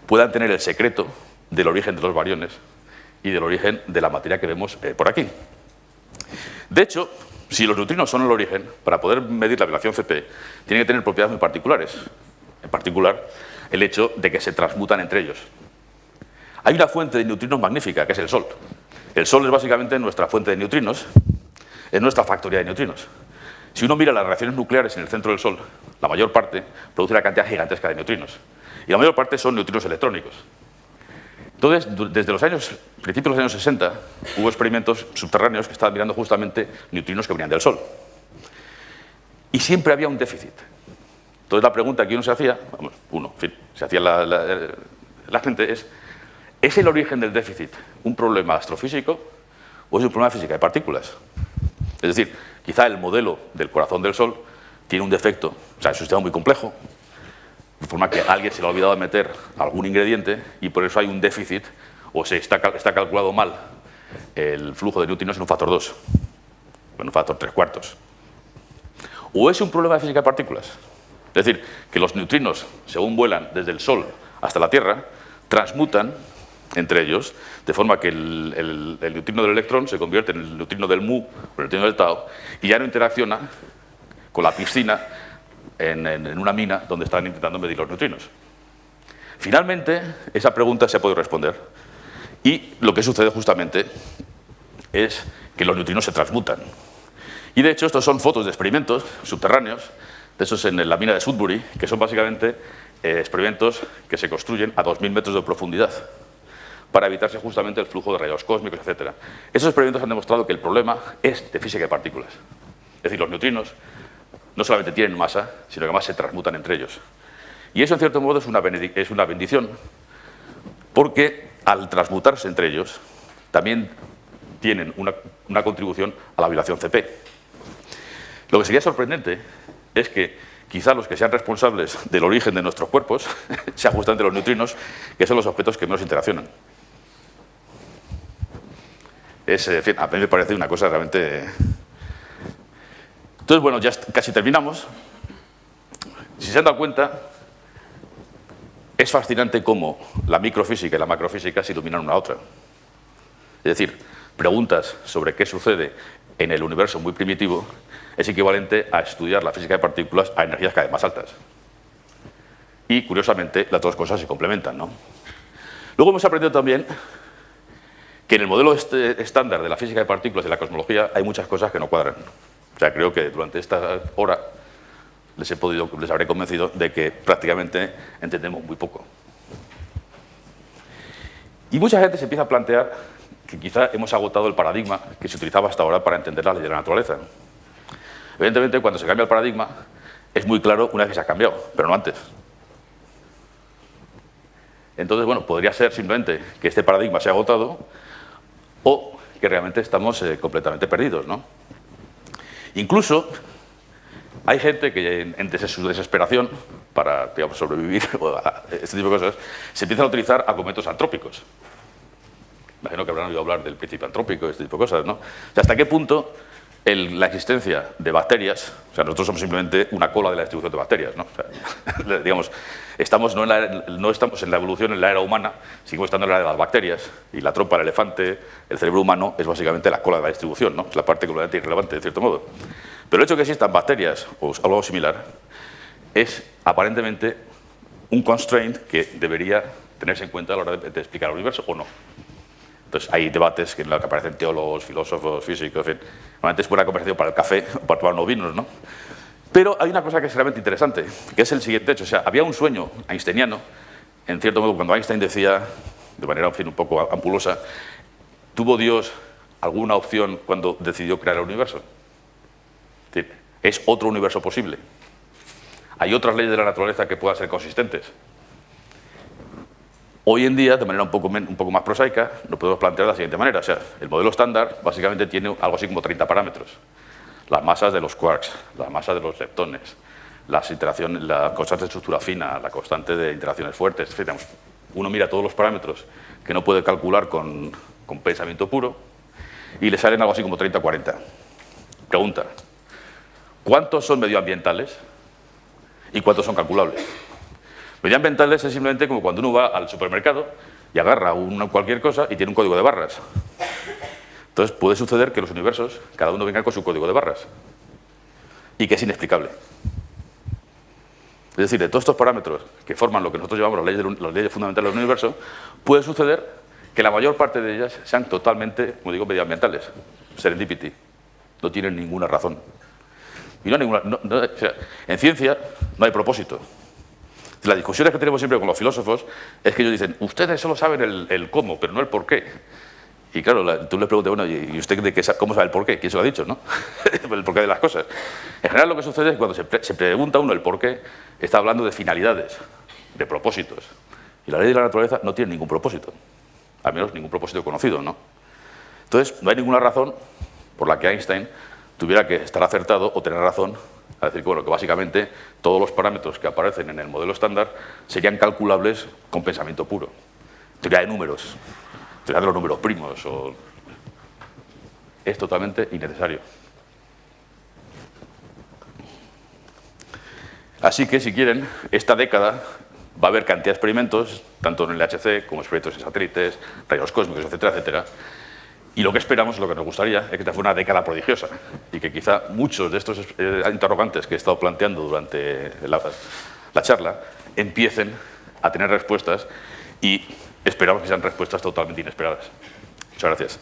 puedan tener el secreto del origen de los bariones y del origen de la materia que vemos por aquí. De hecho, si los neutrinos son el origen, para poder medir la violación CP, tienen que tener propiedades muy particulares. En particular, el hecho de que se transmutan entre ellos. Hay una fuente de neutrinos magnífica, que es el Sol. El Sol es básicamente nuestra fuente de neutrinos, es nuestra factoría de neutrinos. Si uno mira las reacciones nucleares en el centro del Sol, la mayor parte produce una cantidad gigantesca de neutrinos. Y la mayor parte son neutrinos electrónicos. Entonces, desde principios de los años 60, hubo experimentos subterráneos que estaban mirando justamente neutrinos que venían del Sol. Y siempre había un déficit. Entonces, la pregunta que uno se hacía, se hacía la gente ¿es el origen del déficit un problema astrofísico o es un problema de física de partículas? Es decir, quizá el modelo del corazón del Sol tiene un defecto, o sea, es un sistema muy complejo, de forma que a alguien se le ha olvidado meter algún ingrediente y por eso hay un déficit, o se está calculado mal el flujo de neutrinos en un factor 2, en un factor 3/4. O es un problema de física de partículas. Es decir, que los neutrinos, según vuelan desde el Sol hasta la Tierra, transmutan entre ellos, de forma que el neutrino del electrón se convierte en el neutrino del mu o el neutrino del tau y ya no interacciona con la piscina en una mina donde estaban intentando medir los neutrinos. Finalmente, esa pregunta se ha podido responder. Y lo que sucede justamente es que los neutrinos se transmutan. Y de hecho, estos son fotos de experimentos subterráneos, de esos en la mina de Sudbury, que son básicamente experimentos que se construyen a 2000 metros de profundidad para evitarse justamente el flujo de rayos cósmicos, etc. Esos experimentos han demostrado que el problema es de física de partículas. Es decir, los neutrinos no solamente tienen masa, sino que además se transmutan entre ellos. Y eso, en cierto modo, es una bendición, porque al transmutarse entre ellos, también tienen una contribución a la vibración CP. Lo que sería sorprendente es que quizá los que sean responsables del origen de nuestros cuerpos sean justamente los neutrinos, que son los objetos que menos interaccionan. En fin, a mí me parece una cosa realmente... Entonces, bueno, ya casi terminamos. Si se han dado cuenta, es fascinante cómo la microfísica y la macrofísica se iluminan una a otra. Es decir, preguntas sobre qué sucede en el universo muy primitivo es equivalente a estudiar la física de partículas a energías cada vez más altas. Y, curiosamente, las dos cosas se complementan, ¿no? Luego hemos aprendido también que en el modelo estándar de la física de partículas y la cosmología hay muchas cosas que no cuadran. O sea, creo que durante esta hora les habré convencido de que prácticamente entendemos muy poco. Y mucha gente se empieza a plantear que quizá hemos agotado el paradigma que se utilizaba hasta ahora para entender la ley de la naturaleza. Evidentemente, cuando se cambia el paradigma, es muy claro una vez que se ha cambiado, pero no antes. Entonces, bueno, podría ser simplemente que este paradigma se ha agotado o que realmente estamos completamente perdidos, ¿no? Incluso hay gente que, en su desesperación para, digamos, sobrevivir a este tipo de cosas, se empiezan a utilizar argumentos antrópicos. Imagino que habrán oído hablar del principio antrópico, este tipo de cosas, ¿no? O sea, ¿hasta qué punto la existencia de bacterias, o sea, nosotros somos simplemente una cola de la distribución de bacterias, ¿no? O sea, digamos, no estamos en la evolución en la era humana, seguimos estando en la era de las bacterias, y la trompa del elefante, el cerebro humano, es básicamente la cola de la distribución, ¿no? Es la parte completamente irrelevante, de cierto modo. Pero el hecho de que existan bacterias o algo similar es aparentemente un constraint que debería tenerse en cuenta a la hora de explicar el universo, ¿o no? Entonces, hay debates en los que aparecen teólogos, filósofos, físicos, en fin. Normalmente es buena conversación para el café o para tomar unos vinos, ¿no? Pero hay una cosa que es realmente interesante, que es el siguiente hecho. O sea, había un sueño einsteiniano, en cierto modo, cuando Einstein decía, de manera, en fin, un poco ampulosa, ¿tuvo Dios alguna opción cuando decidió crear el universo? Es decir, ¿es otro universo posible? ¿Hay otras leyes de la naturaleza que puedan ser consistentes? Hoy en día, de manera un poco más prosaica, lo podemos plantear de la siguiente manera. O sea, el modelo estándar básicamente tiene algo así como 30 parámetros. Las masas de los quarks, la masa de los leptones, las interacciones, la constante de estructura fina, la constante de interacciones fuertes, etc. Uno mira todos los parámetros que no puede calcular con pensamiento puro y le salen algo así como 30 o 40. Pregunta, ¿cuántos son medioambientales y cuántos son calculables? Medioambientales es simplemente como cuando uno va al supermercado y agarra cualquier cosa y tiene un código de barras. Entonces puede suceder que los universos, cada uno venga con su código de barras y que es inexplicable. Es decir, de todos estos parámetros que forman lo que nosotros llamamos las leyes fundamentales del universo, puede suceder que la mayor parte de ellas sean totalmente, como digo, medioambientales. Serendipity. No tienen ninguna razón. Y no hay ninguna, o sea, en ciencia no hay propósito. Las discusiones que tenemos siempre con los filósofos es que ellos dicen, ustedes solo saben el cómo, pero no el por qué. Y claro, tú le preguntas, bueno, ¿y usted cómo sabe el por qué? ¿Quién se lo ha dicho, no? El porqué de las cosas. En general lo que sucede es que cuando se pregunta uno el por qué, está hablando de finalidades, de propósitos. Y la ley de la naturaleza no tiene ningún propósito. Al menos ningún propósito conocido, ¿no? Entonces, no hay ninguna razón por la que Einstein tuviera que estar acertado o tener razón a decir que, bueno, que básicamente todos los parámetros que aparecen en el modelo estándar serían calculables con pensamiento puro. Teoría de números, teoría de los números primos, es totalmente innecesario. Así que, si quieren, esta década va a haber cantidad de experimentos, tanto en el LHC como experimentos en satélites, rayos cósmicos, etcétera, etcétera, Y lo que esperamos, lo que nos gustaría, es que esta fuera una década prodigiosa y que quizá muchos de estos interrogantes que he estado planteando durante la charla empiecen a tener respuestas y esperamos que sean respuestas totalmente inesperadas. Muchas gracias.